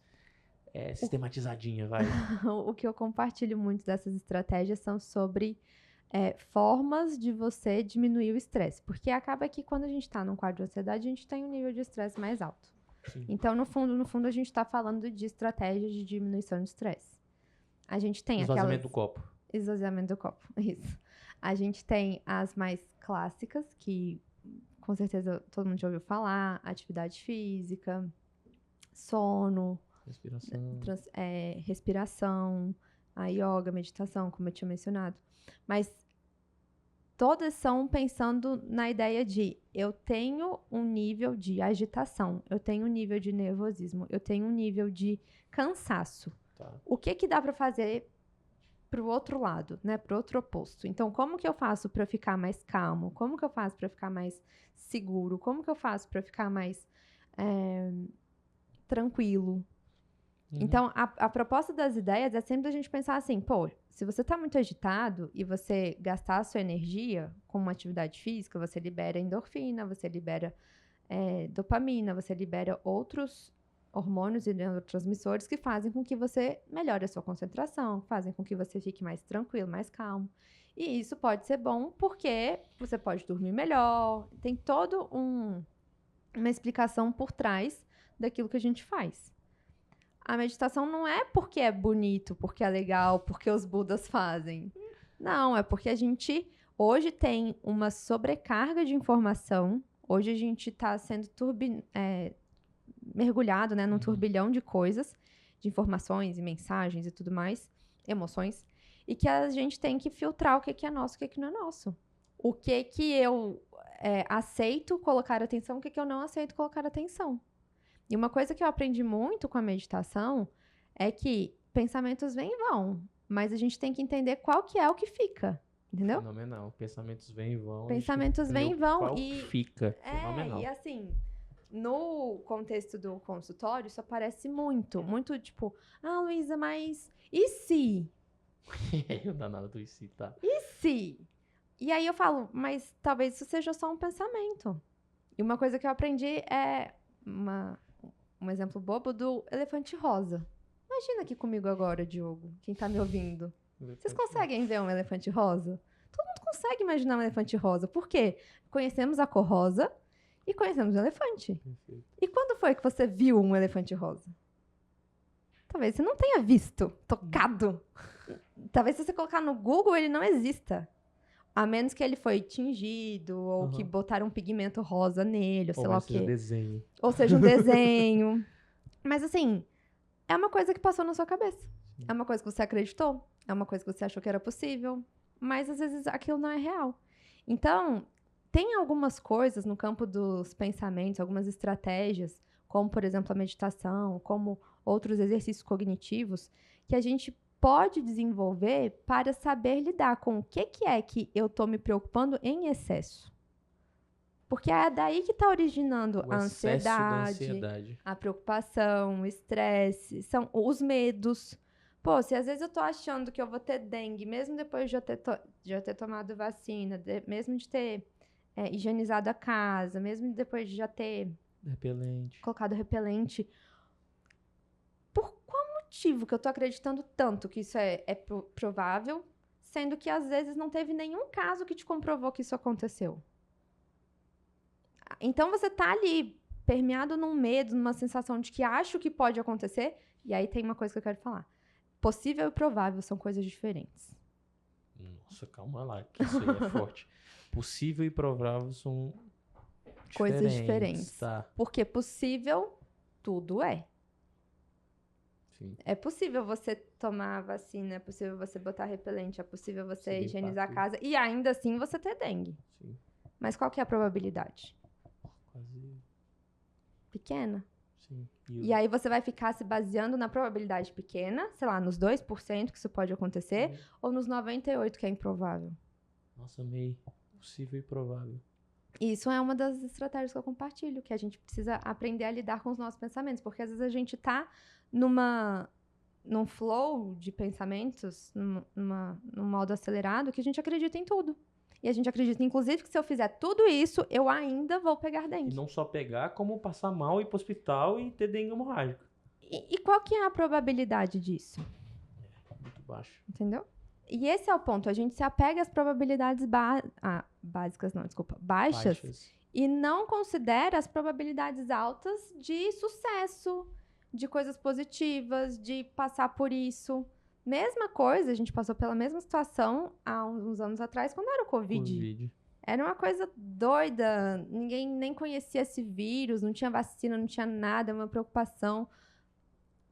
sistematizadinha, vai. O que eu compartilho muito dessas estratégias são sobre formas de você diminuir o estresse. Porque acaba que quando a gente tá num quadro de ansiedade, a gente tem um nível de estresse mais alto. Sim. Então, no fundo, a gente tá falando de estratégias de diminuição de estresse. A gente tem Esvaziamento do copo. Esvaziamento do copo, isso. A gente tem as mais clássicas, que com certeza todo mundo já ouviu falar, atividade física, sono, respiração, a yoga, meditação, como eu tinha mencionado. Mas todas são pensando na ideia de eu tenho um nível de agitação, eu tenho um nível de nervosismo, eu tenho um nível de cansaço. Tá. O que dá pra fazer pro outro lado, né? Pro outro oposto. Então, como que eu faço pra ficar mais calmo? Como que eu faço pra ficar mais seguro? Como que eu faço pra ficar mais tranquilo? Então, a proposta das ideias é sempre a gente pensar assim, pô, se você tá muito agitado e você gastar a sua energia com uma atividade física, você libera endorfina, você libera dopamina, você libera outros hormônios e neurotransmissores que fazem com que você melhore a sua concentração, fazem com que você fique mais tranquilo, mais calmo. E isso pode ser bom porque você pode dormir melhor, tem todo uma explicação por trás daquilo que a gente faz. A meditação não é porque é bonito, porque é legal, porque os Budas fazem. Não, é porque a gente hoje tem uma sobrecarga de informação. Hoje a gente está sendo mergulhado, né, num turbilhão de coisas, de informações e mensagens e tudo mais, emoções, e que a gente tem que filtrar o que é nosso e o que não é nosso. O que eu aceito colocar atenção, o que eu não aceito colocar atenção. E uma coisa que eu aprendi muito com a meditação é que pensamentos vêm e vão, mas a gente tem que entender qual que é o que fica, entendeu? Fenomenal. Pensamentos vêm e vão. Pensamentos vêm e vão qual e fica. Fenomenal. e assim, no contexto do consultório, isso aparece muito tipo, Luísa, mas e se? Eu danado do IC, tá? E se? E aí eu falo, mas talvez isso seja só um pensamento. E uma coisa que eu aprendi é um exemplo bobo do elefante rosa. Imagina aqui comigo agora, Diogo, quem tá me ouvindo. Vocês conseguem ver um elefante rosa? Todo mundo consegue imaginar um elefante rosa. Por quê? Conhecemos a cor rosa e conhecemos o elefante. Perfeito. E quando foi que você viu um elefante rosa? Talvez você não tenha visto, tocado. Talvez se você colocar no Google, ele não exista. A menos que ele foi tingido, ou que botaram um pigmento rosa nele, ou sei lá o quê. Desenho. Ou seja, um desenho. Mas assim, é uma coisa que passou na sua cabeça. Sim. É uma coisa que você acreditou. É uma coisa que você achou que era possível. Mas às vezes aquilo não é real. Então, tem algumas coisas no campo dos pensamentos, algumas estratégias, como, por exemplo, a meditação, como outros exercícios cognitivos, que a gente pode desenvolver para saber lidar com o que é que eu estou me preocupando em excesso. Porque é daí que está originando a ansiedade, a preocupação, o estresse, são os medos. Pô, se às vezes eu tô achando que eu vou ter dengue, mesmo depois de eu ter tomado vacina, mesmo de ter higienizado a casa, mesmo depois de já ter colocado repelente, por qual motivo que eu tô acreditando tanto que isso é provável, sendo que às vezes não teve nenhum caso que te comprovou que isso aconteceu? Então você tá ali permeado num medo, numa sensação de que acho que pode acontecer, e aí tem uma coisa que eu quero falar. Possível e provável são coisas diferentes. Nossa, calma lá, que isso aí é forte. Possível e provável são coisas diferentes. Tá. Porque possível, tudo é. Sim. É possível você tomar a vacina, é possível você botar repelente, é possível você higienizar a casa e ainda assim você ter dengue. Sim. Mas qual que é a probabilidade? Quase pequena. Sim. E aí você vai ficar se baseando na probabilidade pequena, sei lá, nos 2% que isso pode acontecer, ou nos 98% que é improvável. Nossa, meio possível e provável. Isso é uma das estratégias que eu compartilho, que a gente precisa aprender a lidar com os nossos pensamentos, porque às vezes a gente tá num flow de pensamentos, num modo acelerado, que a gente acredita em tudo. E a gente acredita, inclusive, que se eu fizer tudo isso, eu ainda vou pegar dengue. E não só pegar, como passar mal, ir pro hospital e ter dengue hemorrágica. E qual que é a probabilidade disso? Muito baixo. Entendeu? E esse é o ponto. A gente se apega às probabilidades baixas. E não considera as probabilidades altas de sucesso, de coisas positivas, de passar por isso. Mesma coisa, a gente passou pela mesma situação há uns anos atrás, quando era o Covid. Era uma coisa doida, ninguém nem conhecia esse vírus, não tinha vacina, não tinha nada, uma preocupação.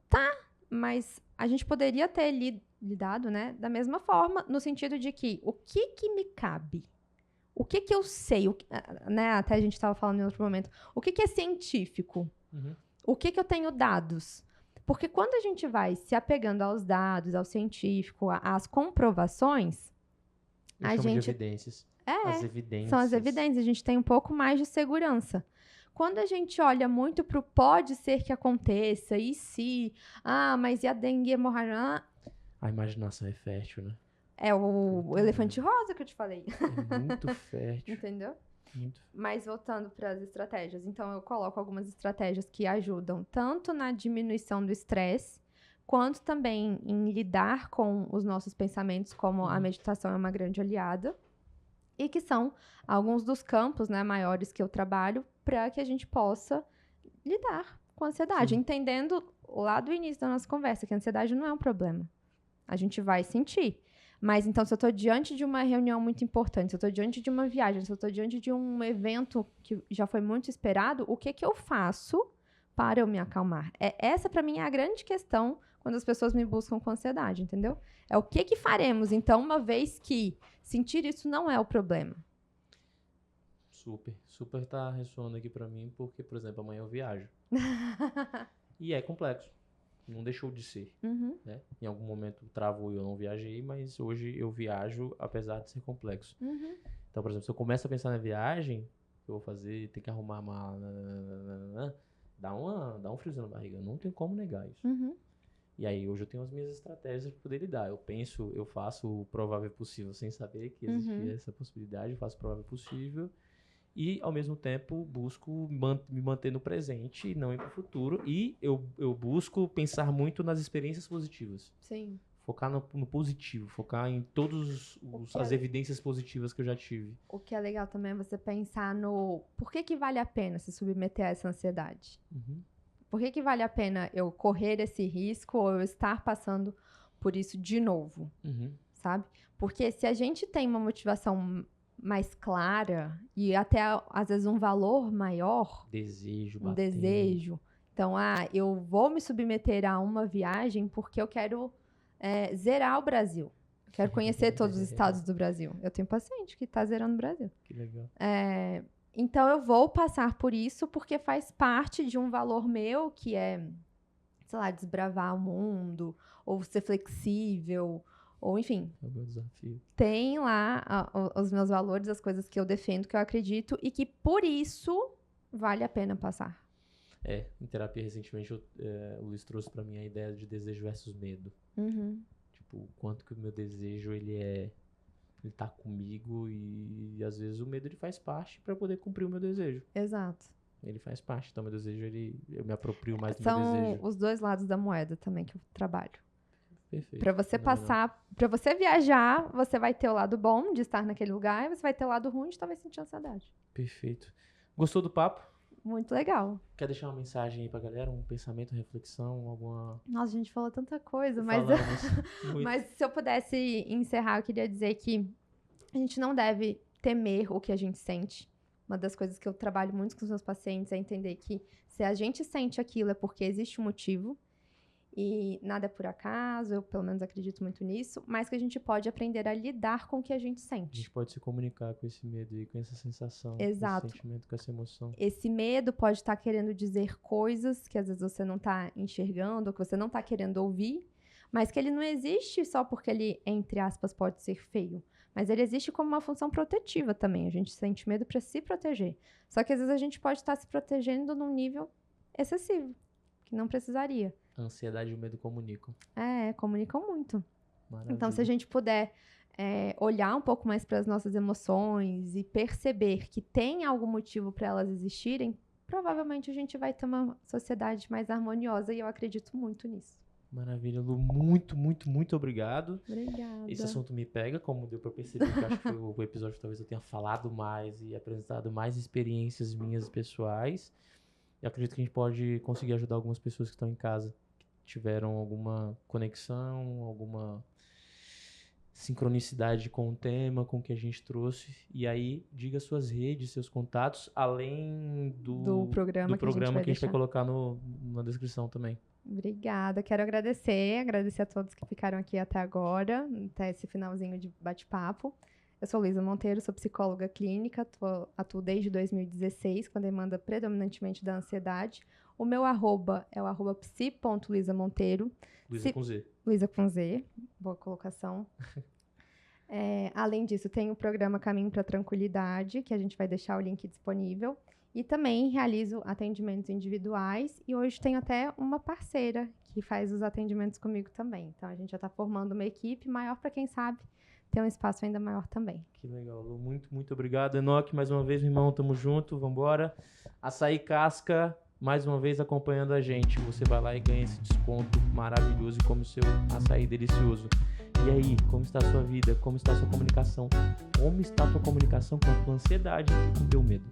Tá, mas a gente poderia ter lidado, né, da mesma forma, no sentido de que o que me cabe? O que eu sei? Né, até a gente estava falando em outro momento. O que é científico? Uhum. O que eu tenho dados? Porque quando a gente vai se apegando aos dados, ao científico, às comprovações, a gente... de evidências. As evidências. São as evidências. A gente tem um pouco mais de segurança. Quando a gente olha muito para o pode ser que aconteça, e se... mas e a dengue hemorrágica? A imaginação é fértil, né? É o elefante rosa que eu te falei. É muito fértil. Entendeu? Muito. Mas voltando para as estratégias. Então, eu coloco algumas estratégias que ajudam tanto na diminuição do estresse, quanto também em lidar com os nossos pensamentos, como a meditação é uma grande aliada. E que são alguns dos campos, né, maiores que eu trabalho para que a gente possa lidar com a ansiedade, entendendo lá do início da nossa conversa que a ansiedade não é um problema. A gente vai sentir. Mas, então, se eu estou diante de uma reunião muito importante, se eu estou diante de uma viagem, se eu estou diante de um evento que já foi muito esperado, o que eu faço para eu me acalmar? Essa, para mim, é a grande questão quando as pessoas me buscam com ansiedade, entendeu? É o que faremos, então, uma vez que sentir isso não é o problema. Super tá ressoando aqui pra mim, porque, por exemplo, amanhã eu viajo. E é complexo. Não deixou de ser, né? Em algum momento travou e eu não viajei, mas hoje eu viajo, apesar de ser complexo. Então, por exemplo, se eu começo a pensar na viagem que eu vou fazer, ter que arrumar a mala, dá um friozinho na barriga. Eu não tenho como negar isso. E aí, hoje eu tenho as minhas estratégias para poder lidar. Eu faço o provável possível sem saber que existia essa possibilidade, eu faço o provável possível. E, ao mesmo tempo, busco me manter no presente e não ir para o futuro. E eu busco pensar muito nas experiências positivas. Sim. Focar no positivo, focar em todas as evidências positivas que eu já tive. O que é legal também é você pensar no por que vale a pena se submeter a essa ansiedade. Por que vale a pena eu correr esse risco ou eu estar passando por isso de novo, sabe? Porque se a gente tem uma motivação mais clara e até, às vezes, um valor maior... Desejo. Desejo. Então, eu vou me submeter a uma viagem porque eu quero zerar o Brasil. Quero conhecer todos os estados do Brasil. Eu tenho paciente que está zerando o Brasil. Que legal. Então, eu vou passar por isso porque faz parte de um valor meu que é, sei lá, desbravar o mundo, ou ser flexível, ou enfim. É o meu desafio. Tem lá os meus valores, as coisas que eu defendo, que eu acredito, e que por isso vale a pena passar. Em terapia recentemente o Luiz trouxe pra mim a ideia de desejo versus medo. Tipo, o quanto que o meu desejo, ele tá comigo e às vezes o medo ele faz parte pra poder cumprir o meu desejo. Exato. Ele faz parte, então meu desejo, eu me aproprio mais do São meu desejo. os dois lados da moeda também que eu trabalho. Perfeito. Pra você pra você viajar, você vai ter o lado bom de estar naquele lugar e você vai ter o lado ruim de talvez sentir ansiedade. Perfeito. Gostou do papo? Muito legal. Quer deixar uma mensagem aí pra galera? Um pensamento, reflexão, alguma... Nossa, a gente falou tanta coisa, mas se eu pudesse encerrar, eu queria dizer que a gente não deve temer o que a gente sente. Uma das coisas que eu trabalho muito com os meus pacientes é entender que se a gente sente aquilo é porque existe um motivo e nada é por acaso, eu pelo menos acredito muito nisso, mas que a gente pode aprender a lidar com o que a gente sente. A gente pode se comunicar com esse medo e com essa sensação, Exato. com esse sentimento, com essa emoção. Esse medo pode estar querendo dizer coisas que às vezes você não está enxergando, ou que você não está querendo ouvir, mas que ele não existe só porque ele, entre aspas, pode ser feio. Mas ele existe como uma função protetiva também. A gente sente medo para se proteger. Só que às vezes a gente pode estar se protegendo num nível excessivo, que não precisaria. A ansiedade e o medo comunicam. Comunicam muito. Maravilha. Então, se a gente puder olhar um pouco mais para as nossas emoções e perceber que tem algum motivo para elas existirem, provavelmente a gente vai ter uma sociedade mais harmoniosa e eu acredito muito nisso. Maravilha, Lu. Muito, muito, muito obrigado. Obrigada. Esse assunto me pega, como deu pra perceber, que eu acho que foi o episódio que talvez eu tenha falado mais e apresentado mais experiências minhas pessoais. Eu acredito que a gente pode conseguir ajudar algumas pessoas que estão em casa, que tiveram alguma conexão, alguma sincronicidade com o tema, com o que a gente trouxe. E aí, diga suas redes, seus contatos, além do programa que a gente vai colocar na descrição também. Obrigada, quero agradecer a todos que ficaram aqui até agora, até esse finalzinho de bate-papo. Eu sou Luísa Monteiro, sou psicóloga clínica, atuo desde 2016, com a demanda predominantemente da ansiedade. O meu arroba é o @psi.luisamonteiro. Luísa com Z. Luísa com Z, boa colocação. Além disso, tem o programa Caminho para a Tranquilidade, que a gente vai deixar o link disponível. E também realizo atendimentos individuais e hoje tenho até uma parceira que faz os atendimentos comigo também. Então, a gente já está formando uma equipe maior para quem sabe ter um espaço ainda maior também. Que legal, Lu. Muito, muito obrigado. Enoque, mais uma vez, meu irmão, tamo junto, vambora. Açaí Casca, mais uma vez acompanhando a gente. Você vai lá e ganha esse desconto maravilhoso e come o seu açaí delicioso. E aí, como está a sua vida? Como está a sua comunicação? Como está a tua comunicação com a tua ansiedade e com o teu medo?